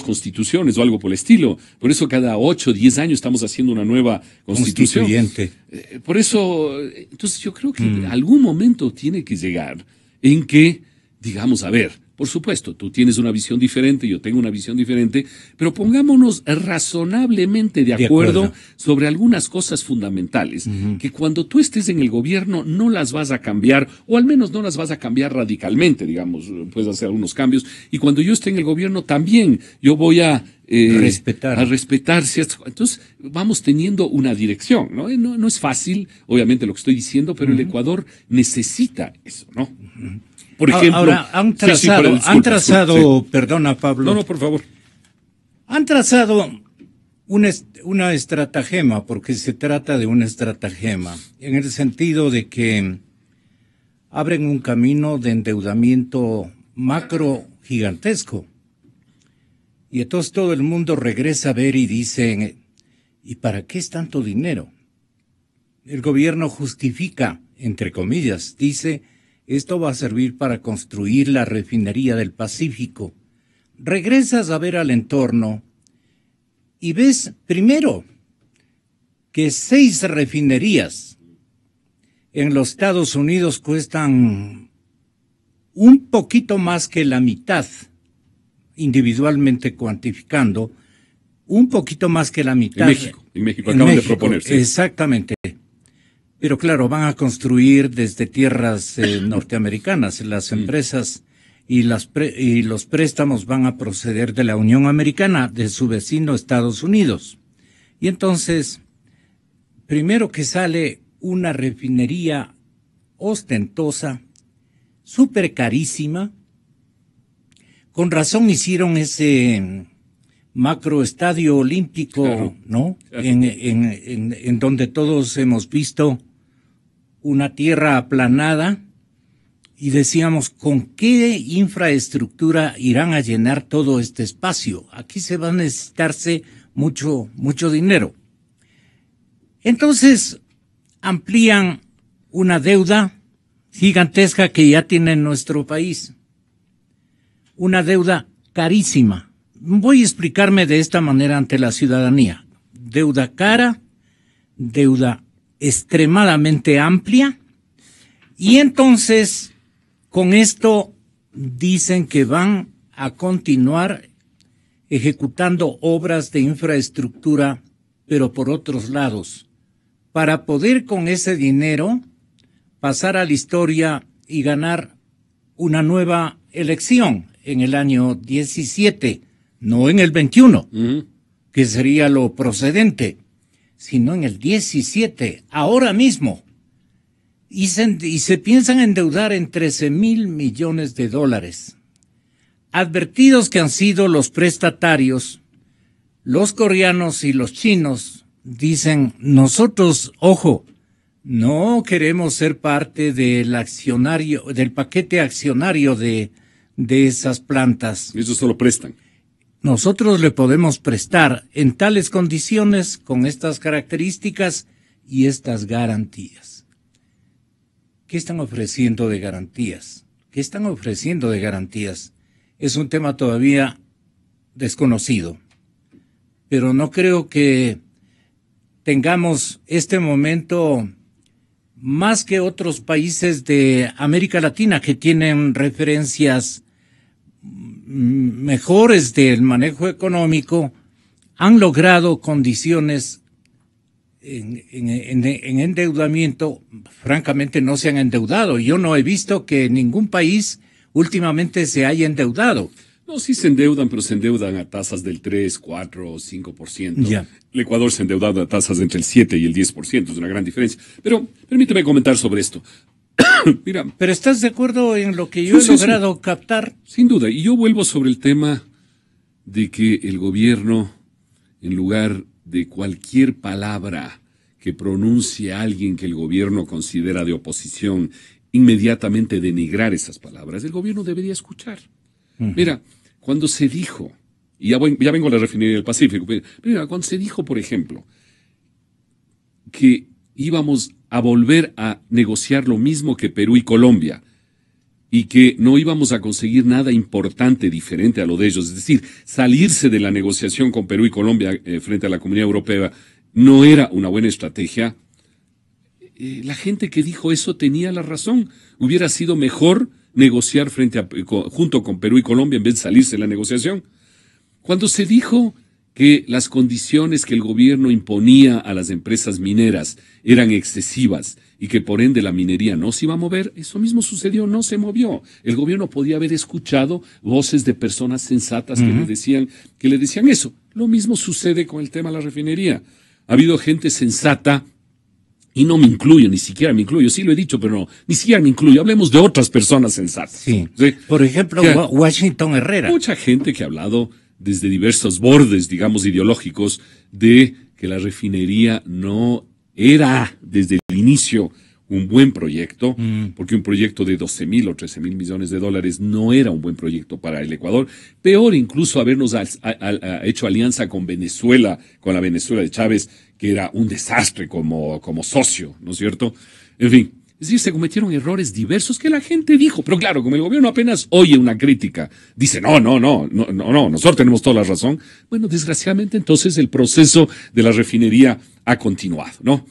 constituciones o algo por el estilo. Por eso cada 8 o 10 años estamos haciendo una nueva constitución. Por eso, entonces yo creo que algún momento tiene que llegar en que, digamos, a ver, por supuesto, tú tienes una visión diferente, yo tengo una visión diferente, pero pongámonos razonablemente de acuerdo sobre algunas cosas fundamentales, que cuando tú estés en el gobierno no las vas a cambiar, o al menos no las vas a cambiar radicalmente, digamos, puedes hacer algunos cambios, y cuando yo esté en el gobierno también yo voy a respetar ciertas cosas. Entonces vamos teniendo una dirección, ¿no? No es fácil, obviamente, lo que estoy diciendo, pero el Ecuador necesita eso, ¿no? Por ejemplo, ahora han trazado, perdona Pablo. No, por favor. Han trazado una estratagema, porque se trata de una estratagema, en el sentido de que abren un camino de endeudamiento macro gigantesco. Y entonces todo el mundo regresa a ver y dice, ¿y para qué es tanto dinero? El gobierno justifica, entre comillas, dice, esto va a servir para construir la refinería del Pacífico. Regresas a ver al entorno y ves, primero, que 6 refinerías en los Estados Unidos cuestan un poquito más que la mitad, individualmente cuantificando, un poquito más que la mitad. En México acaban de proponerse. Exactamente. Pero claro, van a construir desde tierras norteamericanas. Las empresas y los préstamos van a proceder de la Unión Americana, de su vecino Estados Unidos. Y entonces, primero que sale una refinería ostentosa, súper carísima. Con razón hicieron ese macroestadio olímpico, claro, ¿no? Claro. En donde todos hemos visto una tierra aplanada y decíamos, ¿con qué infraestructura irán a llenar todo este espacio? Aquí se va a necesitarse mucho dinero. Entonces, amplían una deuda gigantesca que ya tiene nuestro país. Una deuda carísima. Voy a explicarme de esta manera ante la ciudadanía. Deuda cara, deuda extremadamente amplia, y entonces con esto dicen que van a continuar ejecutando obras de infraestructura, pero por otros lados, para poder con ese dinero pasar a la historia y ganar una nueva elección en el año 17, no en el 21, que sería lo procedente, sino en el 17, ahora mismo. Y se piensan endeudar en 13,000 millones de dólares. Advertidos que han sido los prestatarios, los coreanos y los chinos dicen, nosotros, ojo, no queremos ser parte del accionario, del paquete accionario de esas plantas. Eso solo prestan. Nosotros le podemos prestar en tales condiciones, con estas características y estas garantías. ¿Qué están ofreciendo de garantías? ¿Qué están ofreciendo de garantías? Es un tema todavía desconocido, pero no creo que tengamos este momento más que otros países de América Latina que tienen referencias mejores del manejo económico, han logrado condiciones en endeudamiento. Francamente no se han endeudado. Yo no he visto que ningún país últimamente se haya endeudado. No, sí se endeudan, pero se endeudan a tasas del 3, 4 o 5%. Ya. El Ecuador se ha endeudado a tasas entre el 7 y el 10%, es una gran diferencia. Pero permíteme comentar sobre esto. Mira, pero ¿estás de acuerdo en lo que yo he logrado captar? Sin duda, y yo vuelvo sobre el tema de que el gobierno, en lugar de cualquier palabra que pronuncie a alguien que el gobierno considera de oposición, inmediatamente denigrar esas palabras, el gobierno debería escuchar. Mira, cuando se dijo, y ya vengo a la refinería del Pacífico, mira, cuando se dijo, por ejemplo, que íbamos a volver a negociar lo mismo que Perú y Colombia, y que no íbamos a conseguir nada importante diferente a lo de ellos, es decir, salirse de la negociación con Perú y Colombia frente a la Comunidad Europea no era una buena estrategia. La gente que dijo eso tenía la razón. Hubiera sido mejor negociar junto con Perú y Colombia en vez de salirse de la negociación. Cuando se dijo que las condiciones que el gobierno imponía a las empresas mineras eran excesivas y que por ende la minería no se iba a mover, eso mismo sucedió, no se movió. El gobierno podía haber escuchado voces de personas sensatas que le decían eso. Lo mismo sucede con el tema de la refinería. Ha habido gente sensata, y no me incluyo, ni siquiera me incluyo, sí lo he dicho, pero no, ni siquiera me incluyo. Hablemos de otras personas sensatas. Sí. Por ejemplo, Washington Herrera. Mucha gente que ha hablado desde diversos bordes, digamos, ideológicos, de que la refinería no era desde el inicio un buen proyecto, porque un proyecto de 12.000 o 13.000 millones de dólares no era un buen proyecto para el Ecuador. Peor incluso habernos hecho alianza con Venezuela, con la Venezuela de Chávez, que era un desastre como socio, ¿no es cierto? En fin, es decir, se cometieron errores diversos que la gente dijo, pero claro, como el gobierno apenas oye una crítica, dice, no, nosotros tenemos toda la razón. Bueno, desgraciadamente entonces el proceso de la refinería ha continuado, ¿no?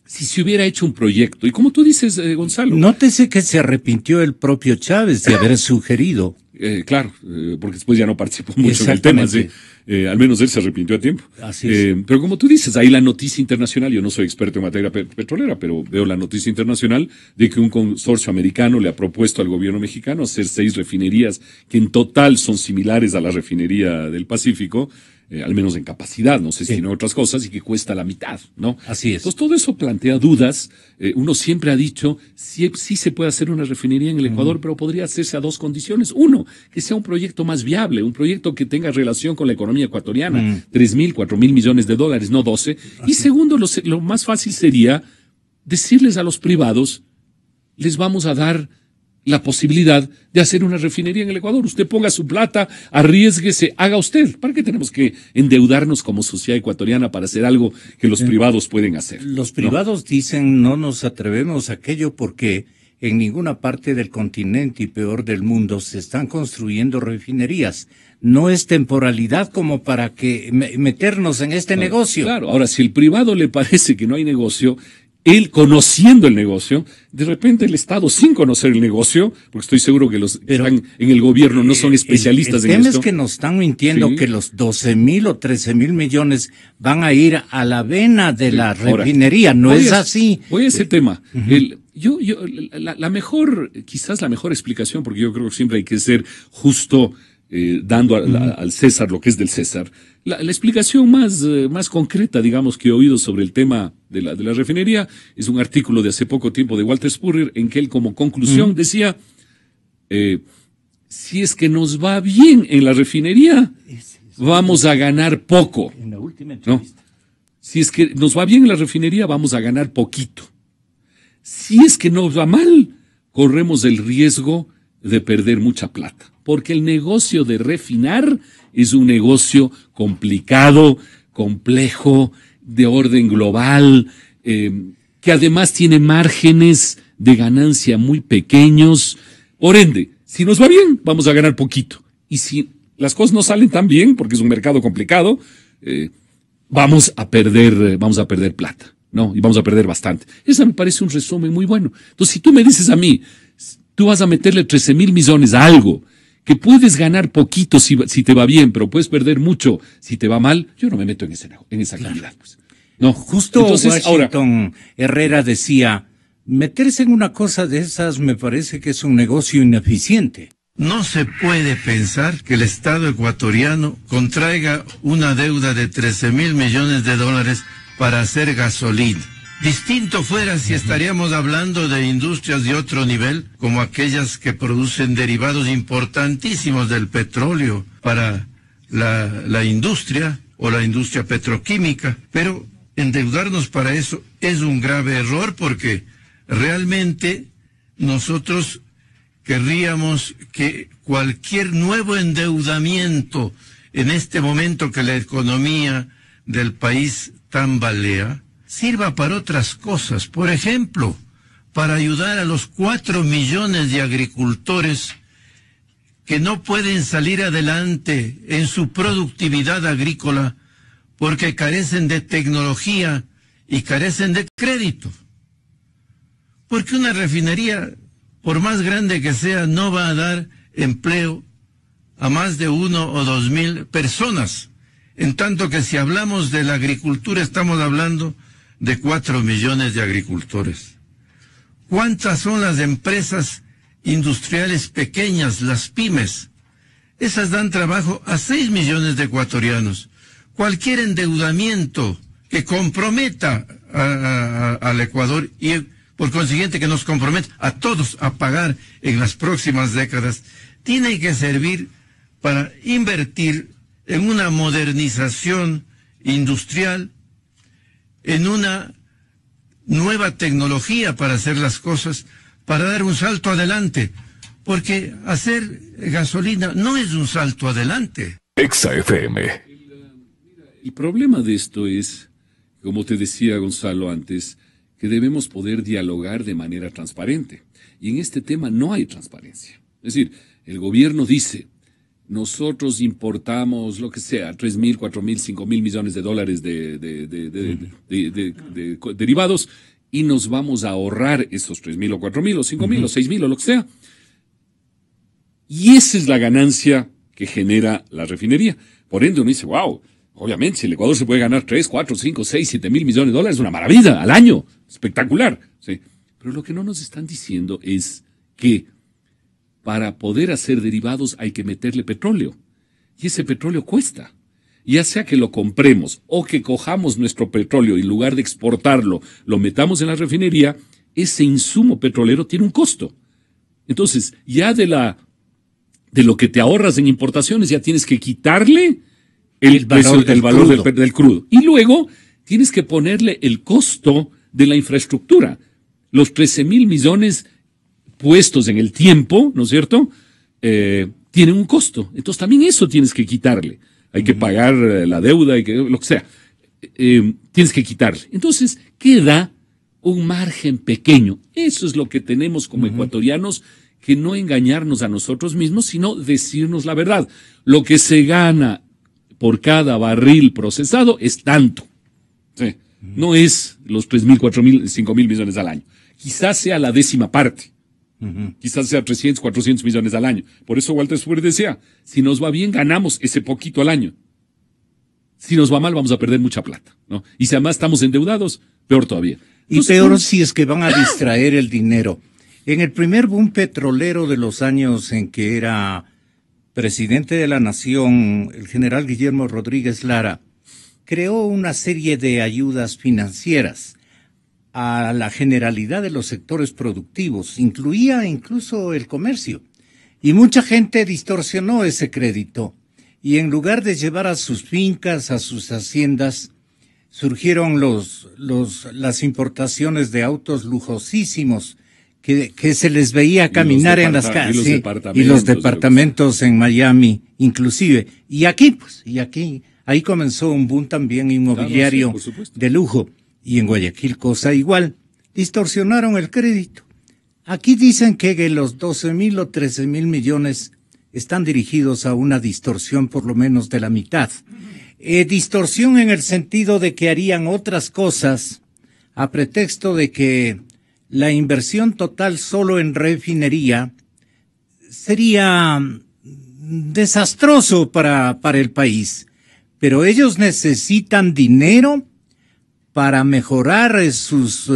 Si se hubiera hecho un proyecto, y como tú dices, Gonzalo. Nótese que se arrepintió el propio Chávez de haber sugerido. Claro, porque después ya no participó mucho en el tema, ¿sí? Al menos él se arrepintió a tiempo. Así es. Pero como tú dices, ahí la noticia internacional, yo no soy experto en materia petrolera, pero veo la noticia internacional de que un consorcio americano le ha propuesto al gobierno mexicano hacer 6 refinerías que en total son similares a la refinería del Pacífico, al menos en capacidad, no sé si en otras cosas, y que cuesta la mitad, ¿no? Así es. Entonces todo eso plantea dudas. Uno siempre ha dicho, sí se puede hacer una refinería en el Ecuador, pero podría hacerse a 2 condiciones. Uno, que sea un proyecto más viable, un proyecto que tenga relación con la economía ecuatoriana, 3.000, 4.000 millones de dólares, no 12. Y segundo, lo más fácil sería decirles a los privados, les vamos a dar la posibilidad de hacer una refinería en el Ecuador. Usted ponga su plata, arriésguese, haga usted. ¿Para qué tenemos que endeudarnos como sociedad ecuatoriana para hacer algo que los privados pueden hacer? Los privados dicen no nos atrevemos a aquello porque en ninguna parte del continente y peor del mundo se están construyendo refinerías. No es temporalidad como para que meternos en este negocio. Claro, ahora si el privado le parece que no hay negocio, él conociendo el negocio, de repente el Estado sin conocer el negocio, porque estoy seguro que los que están en el gobierno no son especialistas en esto. El tema es que nos están mintiendo que los 12.000 o 13.000 millones van a ir a la vena de la refinería. No es así. Voy a ese tema. La mejor, quizás la mejor explicación, porque yo creo que siempre hay que ser justo, dando al César lo que es del César. La explicación más concreta, digamos, que he oído sobre el tema de la refinería es un artículo de hace poco tiempo de Walter Spurrier, en que él como conclusión decía, si es que nos va bien en la refinería, vamos a ganar poco. En la última entrevista. ¿No? Si es que nos va bien en la refinería, vamos a ganar poquito. Si es que nos va mal, corremos el riesgo de perder mucha plata. Porque el negocio de refinar es un negocio complicado, complejo, de orden global, que además tiene márgenes de ganancia muy pequeños. Por ende, si nos va bien, vamos a ganar poquito. Y si las cosas no salen tan bien, porque es un mercado complicado, vamos a perder plata, ¿no? Y vamos a perder bastante. Ese me parece un resumen muy bueno. Entonces, si tú me dices a mí, tú vas a meterle 13.000 millones a algo que puedes ganar poquito si te va bien, pero puedes perder mucho si te va mal, yo no me meto en esa actividad. Pues. No. Justo entonces, Washington Herrera decía, meterse en una cosa de esas me parece que es un negocio ineficiente. No se puede pensar que el Estado ecuatoriano contraiga una deuda de 13.000 millones de dólares para hacer gasolina. Distinto fuera si estaríamos hablando de industrias de otro nivel, como aquellas que producen derivados importantísimos del petróleo para la industria o la industria petroquímica. Pero endeudarnos para eso es un grave error porque realmente nosotros querríamos que cualquier nuevo endeudamiento en este momento que la economía del país tambalea, sirva para otras cosas. Por ejemplo, para ayudar a los 4 millones de agricultores que no pueden salir adelante en su productividad agrícola porque carecen de tecnología y carecen de crédito. Porque una refinería, por más grande que sea, no va a dar empleo a más de 1 o 2.000 personas. En tanto que si hablamos de la agricultura, estamos hablando de 4 millones de agricultores. ¿Cuántas son las empresas industriales pequeñas, las pymes? Esas dan trabajo a 6 millones de ecuatorianos. Cualquier endeudamiento que comprometa al Ecuador y por consiguiente que nos comprometa a todos a pagar en las próximas décadas, tiene que servir para invertir en una modernización industrial, en una nueva tecnología para hacer las cosas, para dar un salto adelante. Porque hacer gasolina no es un salto adelante. Exa FM. El problema de esto es, como te decía Gonzalo antes, que debemos poder dialogar de manera transparente. Y en este tema no hay transparencia. Es decir, el gobierno dice, nosotros importamos lo que sea, 3.000, 4.000, 5.000 millones de dólares de derivados y nos vamos a ahorrar esos 3.000 o 4.000 o 5.000 o 6.000 o lo que sea. Y esa es la ganancia que genera la refinería. Por ende uno dice, wow, obviamente si el Ecuador se puede ganar 3, 4, 5, 6, 7.000 millones de dólares, es una maravilla al año, espectacular. ¿Sí? Pero lo que no nos están diciendo es que para poder hacer derivados hay que meterle petróleo. Y ese petróleo cuesta. Ya sea que lo compremos o que cojamos nuestro petróleo y en lugar de exportarlo, lo metamos en la refinería, ese insumo petrolero tiene un costo. Entonces, ya de lo que te ahorras en importaciones, ya tienes que quitarle el valor del crudo. Y luego tienes que ponerle el costo de la infraestructura. Los 13.000 millones puestos en el tiempo, ¿no es cierto?, tienen un costo. Entonces también eso tienes que quitarle. Hay que pagar la deuda, lo que sea. Tienes que quitarle. Entonces queda un margen pequeño. Eso es lo que tenemos como ecuatorianos, que no engañarnos a nosotros mismos, sino decirnos la verdad. Lo que se gana por cada barril procesado es tanto. Sí. No es los 3.000, 4.000, 5.000 millones al año. Quizás sea la 10ª parte. Quizás sea 300, 400 millones al año. Por eso Walter Schubert decía, si nos va bien, ganamos ese poquito al año. Si nos va mal, vamos a perder mucha plata, ¿no? Y si además estamos endeudados, peor todavía. Entonces, y peor si es que van a distraer el dinero. En el primer boom petrolero de los años en que era presidente de la nación, el general Guillermo Rodríguez Lara creó una serie de ayudas financieras a la generalidad de los sectores productivos, incluía incluso el comercio. Y mucha gente distorsionó ese crédito. Y en lugar de llevar a sus fincas, a sus haciendas, surgieron las importaciones de autos lujosísimos que se les veía caminar en las calles, y los departamentos en Miami, inclusive. Y aquí, ahí comenzó un boom también inmobiliario de lujo. Y en Guayaquil cosa igual, distorsionaron el crédito. Aquí dicen que los 12.000 o 13.000 millones están dirigidos a una distorsión por lo menos de la mitad. Distorsión en el sentido de que harían otras cosas a pretexto de que la inversión total solo en refinería sería desastroso para el país. Pero ellos necesitan dinero para mejorar sus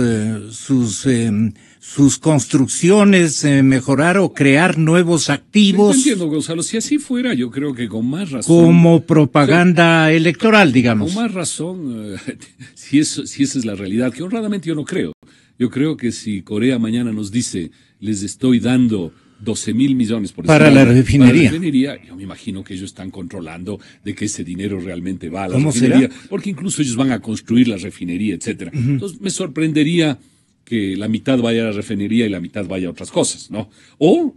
construcciones, mejorar o crear nuevos activos. Entiendo, Gonzalo, si así fuera, yo creo que con más razón. Como propaganda electoral, digamos. Con más razón, si esa es la realidad, que honradamente yo no creo. Yo creo que si Corea mañana nos dice, les estoy dando 12.000 millones para la refinería, yo me imagino que ellos están controlando de que ese dinero realmente va a la refinería, porque incluso ellos van a construir la refinería, etcétera. Entonces me sorprendería que la mitad vaya a la refinería y la mitad vaya a otras cosas, ¿no? O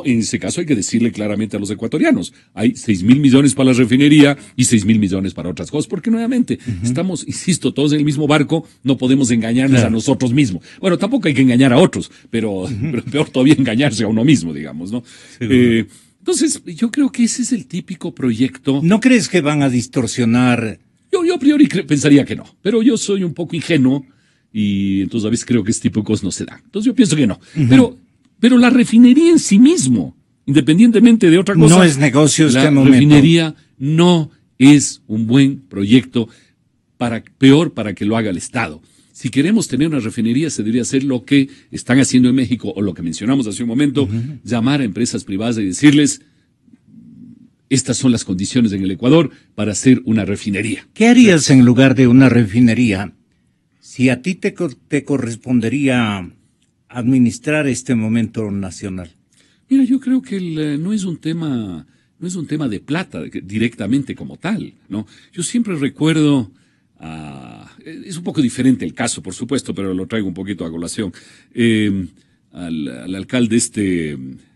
en ese caso hay que decirle claramente a los ecuatorianos, hay 6.000 millones para la refinería y 6.000 millones para otras cosas, porque nuevamente estamos, insisto, todos en el mismo barco, no podemos engañarnos a nosotros mismos. Bueno, tampoco hay que engañar a otros, pero peor todavía engañarse a uno mismo, digamos, ¿no? Entonces, yo creo que ese es el típico proyecto. ¿No crees que van a distorsionar? Yo a priori pensaría que no, pero yo soy un poco ingenuo. Y entonces a veces creo que este tipo de cosas no se dan. Entonces yo pienso que no. Pero la refinería en sí mismo, independientemente de otra cosa. No es negocio este momento. La refinería no es un buen proyecto, peor para que lo haga el Estado. Si queremos tener una refinería, se debería hacer lo que están haciendo en México, o lo que mencionamos hace un momento, llamar a empresas privadas y decirles, estas son las condiciones en el Ecuador para hacer una refinería. ¿Qué harías en lugar de una refinería? Si a ti te correspondería administrar este momento nacional. Mira, yo creo que no es un tema de plata directamente como tal, ¿no? Yo siempre recuerdo es un poco diferente el caso, por supuesto, pero lo traigo un poquito a colación. Al alcalde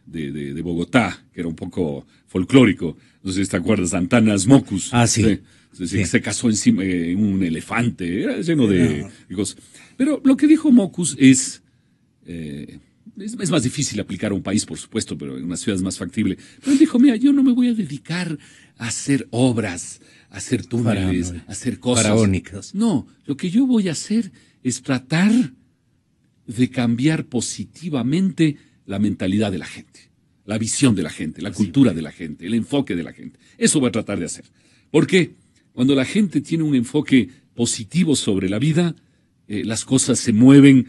de Bogotá, que era un poco folclórico, no sé si te acuerdas, Antanas Mockus. Ah, sí. Sí. Se casó encima en un elefante, era lleno de cosas. Pero lo que dijo Mockus es más difícil aplicar a un país, por supuesto, pero en una ciudad es más factible. Pero él dijo, mira, yo no me voy a dedicar a hacer obras, a hacer túneles, a hacer cosas faraónicas. No, lo que yo voy a hacer es tratar de cambiar positivamente la mentalidad de la gente, la visión de la gente, la cultura de la gente, el enfoque de la gente. Eso voy a tratar de hacer. Porque cuando la gente tiene un enfoque positivo sobre la vida, las cosas se mueven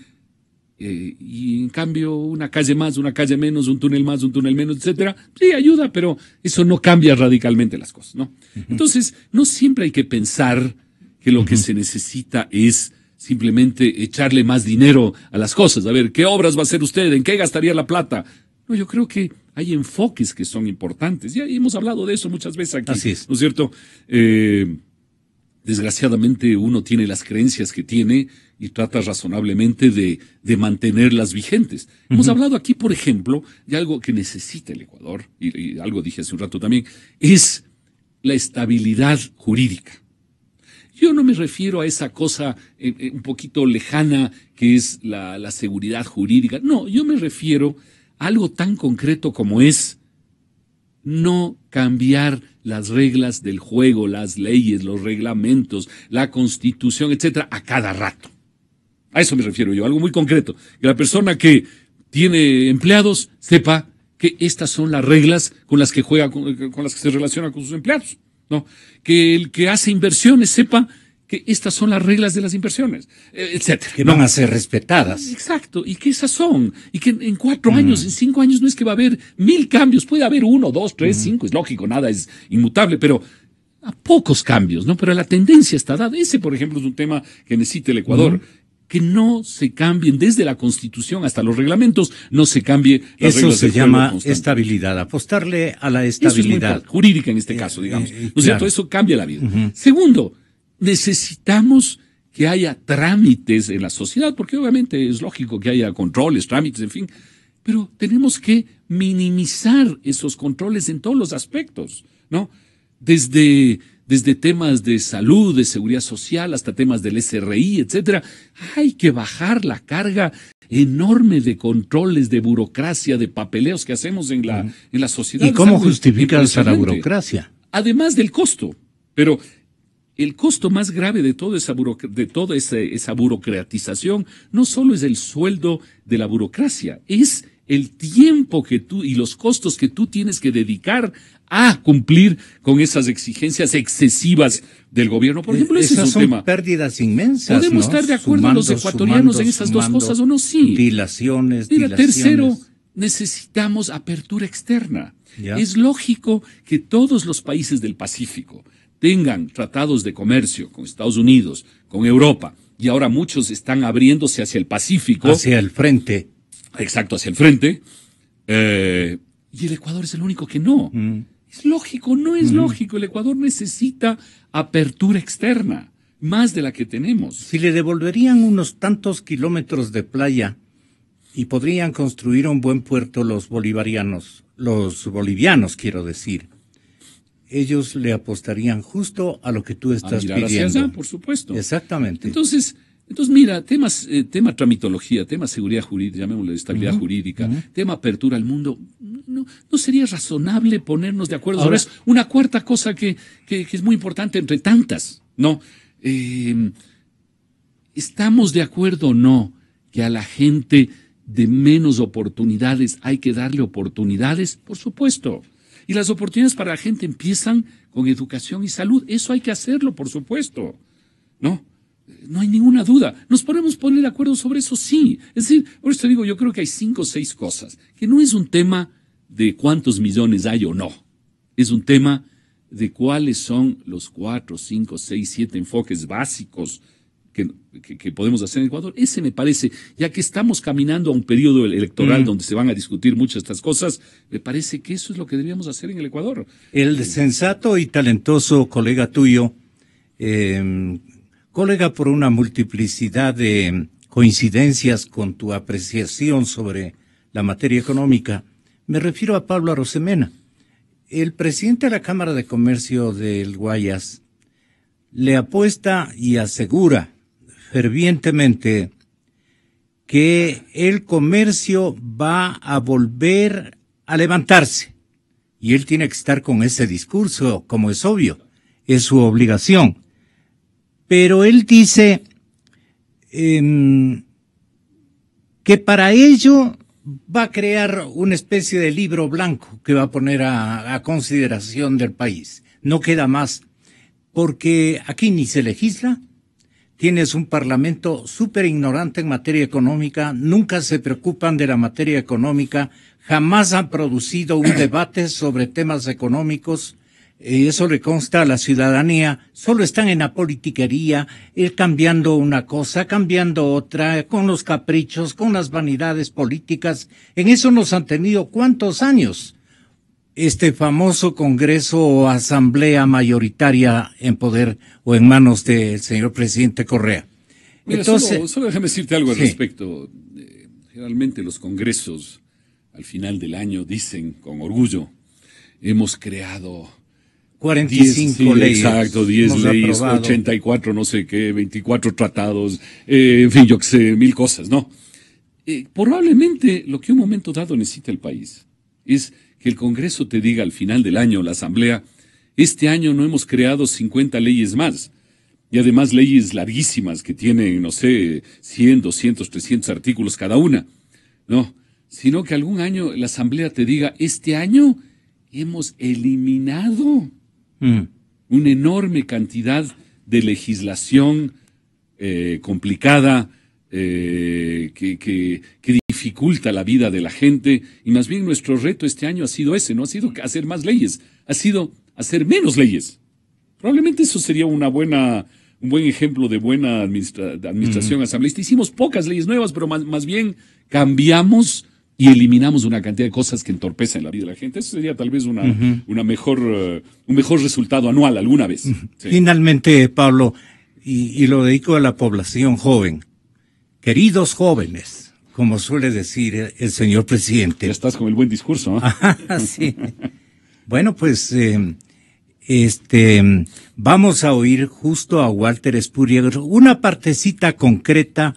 y en cambio una calle más, una calle menos, un túnel más, un túnel menos, etcétera, sí ayuda, pero eso no cambia radicalmente las cosas, ¿no? Entonces, no siempre hay que pensar que lo que se necesita es simplemente echarle más dinero a las cosas. A ver, ¿qué obras va a hacer usted? ¿En qué gastaría la plata? No, yo creo que hay enfoques que son importantes. Ya hemos hablado de eso muchas veces aquí. Así es. ¿No es cierto? Desgraciadamente uno tiene las creencias que tiene y trata razonablemente de mantenerlas vigentes. Hemos hablado aquí, por ejemplo, de algo que necesita el Ecuador, y algo dije hace un rato también, es la estabilidad jurídica. Yo no me refiero a esa cosa un poquito lejana que es la seguridad jurídica. No, yo me refiero a algo tan concreto como es no cambiar las reglas del juego, las leyes, los reglamentos, la Constitución, etcétera, a cada rato. A eso me refiero yo, algo muy concreto. Que la persona que tiene empleados sepa que estas son las reglas con las que juega, con las que se relaciona con sus empleados, ¿no? Que el que hace inversiones sepa que estas son las reglas de las inversiones, etcétera. Que van a ser respetadas. Exacto, y que esas son, y que en 4 años, en 5 años no es que va a haber 1000 cambios, puede haber 1, 2, 3, 5, es lógico, nada es inmutable, pero a pocos cambios, ¿no? Pero la tendencia está dada. Ese, por ejemplo, es un tema que necesita el Ecuador. Que no se cambien desde la Constitución hasta los reglamentos, no se cambie las Eso reglas se del juego llama constante. Estabilidad, apostarle a la Eso es muy estabilidad. importante, jurídica en este caso, digamos. ¿No es claro. cierto? Eso cambia la vida. Segundo, necesitamos que haya trámites en la sociedad, porque obviamente es lógico que haya controles, trámites, en fin, pero tenemos que minimizar esos controles en todos los aspectos, ¿no? Desde temas de salud, de seguridad social, hasta temas del SRI, etcétera. Hay que bajar la carga enorme de controles, de burocracia, de papeleos que hacemos en la sociedad. ¿Y cómo Es algo justificas a la impresionante. burocracia? Además del costo, pero el costo más grave de toda esa burocratización no solo es el sueldo de la burocracia, es el tiempo que tú y los costos que tú tienes que dedicar a cumplir con esas exigencias excesivas del gobierno. Por ejemplo, ese Esas es un son tema. pérdidas inmensas. ¿Podemos ¿no? estar de acuerdo los ecuatorianos en esas dos cosas o no? Sí. Dilaciones. Mira, tercero, necesitamos apertura externa. Ya. Es lógico que todos los países del Pacífico tengan tratados de comercio con Estados Unidos, con Europa, y ahora muchos están abriéndose hacia el Pacífico. Hacia el frente. Exacto, hacia el frente. Y el Ecuador es el único que no. Es lógico, no es lógico. El Ecuador necesita apertura externa, más de la que tenemos. Si le devolverían unos tantos kilómetros de playa y podrían construir un buen puerto los bolivianos quiero decir, ellos le apostarían justo a lo que tú estás mirar hacia pidiendo. allá, por supuesto. Exactamente. Entonces mira, tema tramitología, tema seguridad jurídica, llamémoslo estabilidad jurídica, tema apertura al mundo, no sería razonable ponernos de acuerdo sobre eso. Una cuarta cosa que es muy importante entre tantas, ¿no? ¿Estamos de acuerdo o no que a la gente de menos oportunidades hay que darle oportunidades? Por supuesto. Y las oportunidades para la gente empiezan con educación y salud. Eso hay que hacerlo, por supuesto, ¿no? No hay ninguna duda. ¿Nos podemos poner de acuerdo sobre eso? Sí. Es decir, por eso te digo, yo creo que hay 5 o 6 cosas, que no es un tema de cuántos millones hay o no. Es un tema de cuáles son los 4, 5, 6, 7 enfoques básicos que podemos hacer en Ecuador. Ese me parece, ya que estamos caminando a un periodo electoral donde se van a discutir muchas de estas cosas, me parece que eso es lo que deberíamos hacer en el Ecuador. El sensato y talentoso colega tuyo, Colega, por una multiplicidad de coincidencias con tu apreciación sobre la materia económica, me refiero a Pablo Arosemena. El presidente de la Cámara de Comercio del Guayas le apuesta y asegura fervientemente que el comercio va a volver a levantarse. Y él tiene que estar con ese discurso, como es obvio, es su obligación. Pero él dice que para ello va a crear una especie de libro blanco que va a poner a consideración del país. No queda más, porque aquí ni se legisla, tienes un parlamento súper ignorante en materia económica, nunca se preocupan de la materia económica, jamás han producido un debate sobre temas económicos, eso le consta a la ciudadanía, solo están en la politiquería, cambiando una cosa, cambiando otra, con los caprichos, con las vanidades políticas. En eso nos han tenido ¿cuántos años? Este famoso Congreso o Asamblea mayoritaria en poder o en manos del señor presidente Correa. Mira, Entonces, solo déjame decirte algo al sí. respecto. Generalmente los congresos al final del año dicen con orgullo, hemos creado 45 leyes. Exacto, 10 hemos leyes, aprobado. 84 no sé qué, 24 tratados, en fin, yo que sé, 1000 cosas, ¿no? Probablemente lo que un momento dado necesita el país es que el Congreso te diga al final del año, la Asamblea, este año no hemos creado 50 leyes más. Y además leyes larguísimas que tienen, no sé, 100, 200, 300 artículos cada una. No, sino que algún año la Asamblea te diga, este año hemos eliminado una enorme cantidad de legislación complicada que dificulta la vida de la gente, y más bien nuestro reto este año ha sido ese, no ha sido hacer más leyes, ha sido hacer menos leyes. Probablemente eso sería un buen ejemplo de buena administración asambleísta. Hicimos pocas leyes nuevas, pero más bien cambiamos y eliminamos una cantidad de cosas que entorpecen la vida de la gente. Eso sería tal vez un mejor resultado anual alguna vez. Sí. Finalmente, Pablo, y lo dedico a la población joven. Queridos jóvenes, como suele decir el señor presidente. Ya estás con el buen discurso, ¿no? Sí. Bueno, pues vamos a oír justo a Walter Spurrier una partecita concreta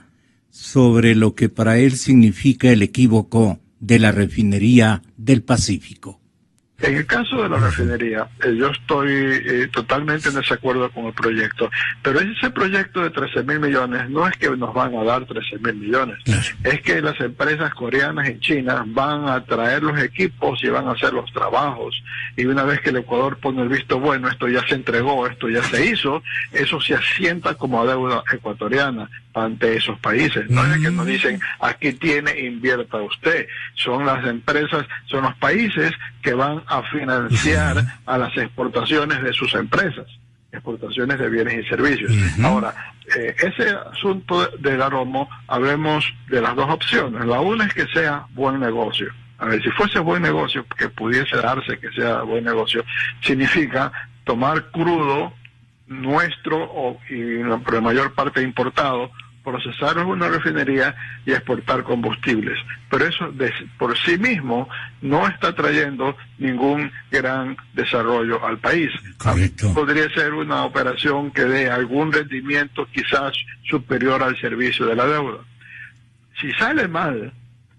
sobre lo que para él significa el equívoco de la refinería del Pacífico. En el caso de la refinería, yo estoy totalmente en desacuerdo con el proyecto, pero ese proyecto de 13.000 millones no es que nos van a dar 13.000 millones, es que las empresas coreanas en China van a traer los equipos y van a hacer los trabajos, y una vez que el Ecuador pone el visto bueno, esto ya se entregó, esto ya se hizo, eso se asienta como deuda ecuatoriana ante esos países. No es que nos dicen, aquí tiene, invierta usted. Son las empresas, son los países que van a financiar a las exportaciones de sus empresas, exportaciones de bienes y servicios. Ahora, ese asunto del Aromo, hablemos de las dos opciones. La una es que sea buen negocio. A ver, si fuese buen negocio, que pudiese darse que sea buen negocio, significa tomar crudo nuestro y por la mayor parte importado, procesarlo en una refinería y exportar combustibles. Pero eso por sí mismo no está trayendo ningún gran desarrollo al país. Correcto. Podría ser una operación que dé algún rendimiento quizás superior al servicio de la deuda. Si sale mal,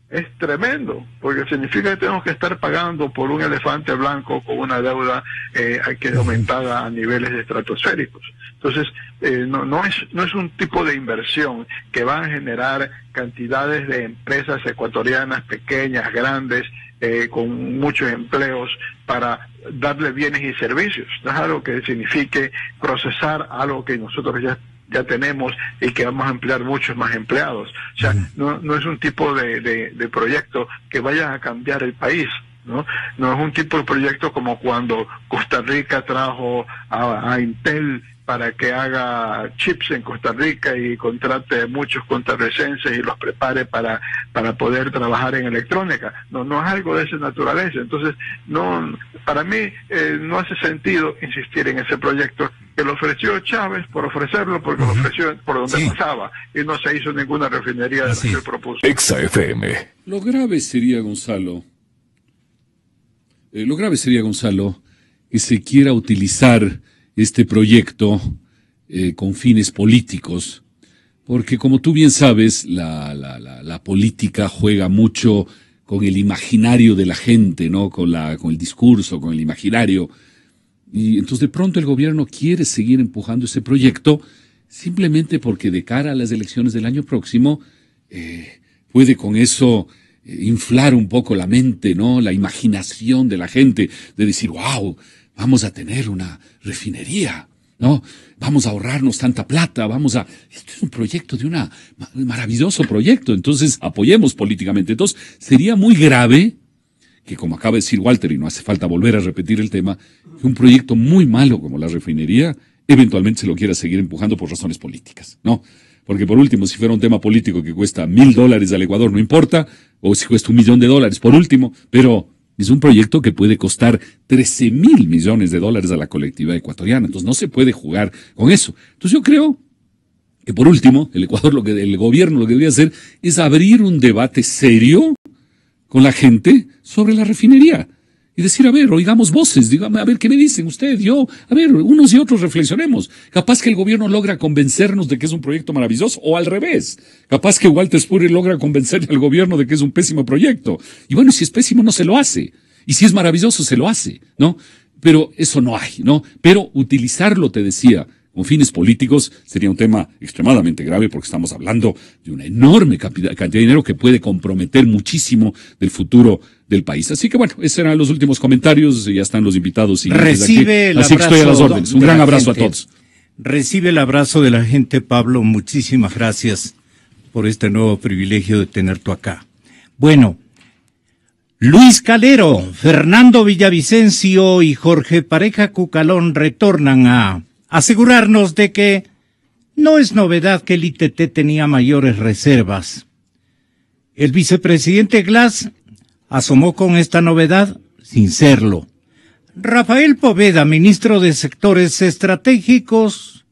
es tremendo, porque significa que tenemos que estar pagando por un elefante blanco con una deuda que es aumentada a niveles estratosféricos. Entonces, no es un tipo de inversión que va a generar cantidades de empresas ecuatorianas pequeñas, grandes, con muchos empleos para darle bienes y servicios. No es algo que signifique procesar algo que nosotros ya tenemos y que vamos a emplear muchos más empleados. O sea, no es un tipo de proyecto que vaya a cambiar el país, ¿no? No es un tipo de proyecto como cuando Costa Rica trajo a Intel para que haga chips en Costa Rica y contrate muchos costarricenses y los prepare para poder trabajar en electrónica. No es algo de esa naturaleza. Entonces, para mí no hace sentido insistir en ese proyecto, que lo ofreció Chávez por ofrecerlo, porque lo ofreció por donde pasaba, y no se hizo ninguna refinería de la que él propuso. Exa FM. Lo grave sería, Gonzalo, que se quiera utilizar este proyecto con fines políticos, porque como tú bien sabes, la política juega mucho con el imaginario de la gente, ¿no? Con el discurso, con el imaginario. Y entonces de pronto el gobierno quiere seguir empujando ese proyecto simplemente porque de cara a las elecciones del año próximo puede con eso inflar un poco la mente, ¿no? La imaginación de la gente de decir, wow, vamos a tener una refinería, ¿no? Vamos a ahorrarnos tanta plata, esto es un proyecto un maravilloso proyecto, entonces apoyemos políticamente. Entonces sería muy grave que, como acaba de decir Walter, y no hace falta volver a repetir el tema, que un proyecto muy malo como la refinería eventualmente se lo quiera seguir empujando por razones políticas, ¿no? Porque por último, si fuera un tema político que cuesta $1,000 al Ecuador, no importa, o si cuesta $1 millón, por último, pero es un proyecto que puede costar $13,000 millones a la colectividad ecuatoriana, entonces no se puede jugar con eso. Entonces yo creo que por último, el gobierno lo que debería hacer es abrir un debate serio con la gente sobre la refinería y decir, a ver, oigamos voces, dígame, a ver, ¿qué me dicen usted, yo? A ver, unos y otros reflexionemos. Capaz que el gobierno logra convencernos de que es un proyecto maravilloso, o al revés. Capaz que Walter Spurrier logra convencer al gobierno de que es un pésimo proyecto. Y bueno, si es pésimo, no se lo hace. Y si es maravilloso, se lo hace, ¿no? Pero eso no hay, ¿no? Pero utilizarlo, te decía, con fines políticos sería un tema extremadamente grave porque estamos hablando de una enorme cantidad de dinero que puede comprometer muchísimo del futuro del país. Así que bueno, esos eran los últimos comentarios, ya están los invitados. Recibe el abrazo. Así que estoy a las órdenes. Un gran abrazo a todos. Recibe el abrazo de la gente, Pablo. Muchísimas gracias por este nuevo privilegio de tenerte acá. Bueno, Luis Calero, Fernando Villavicencio y Jorge Pareja Cucalón retornan a asegurarnos de que no es novedad que el ITT tenía mayores reservas. El vicepresidente Glass asomó con esta novedad sin serlo. Rafael Poveda, ministro de Sectores Estratégicos,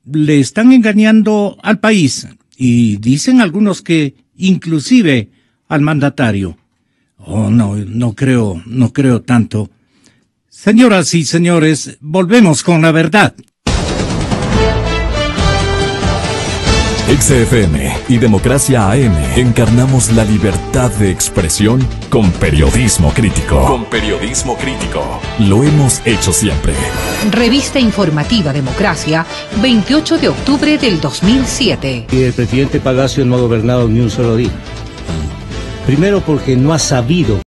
le están engañando al país y dicen algunos que inclusive al mandatario. Oh, no creo tanto. Señoras y señores, volvemos con la verdad. Exa FM y Democracia AM encarnamos la libertad de expresión con periodismo crítico. Lo hemos hecho siempre. Revista informativa Democracia, 28 de octubre del 2007. Y el presidente Palacio no ha gobernado ni un solo día. Primero porque no ha sabido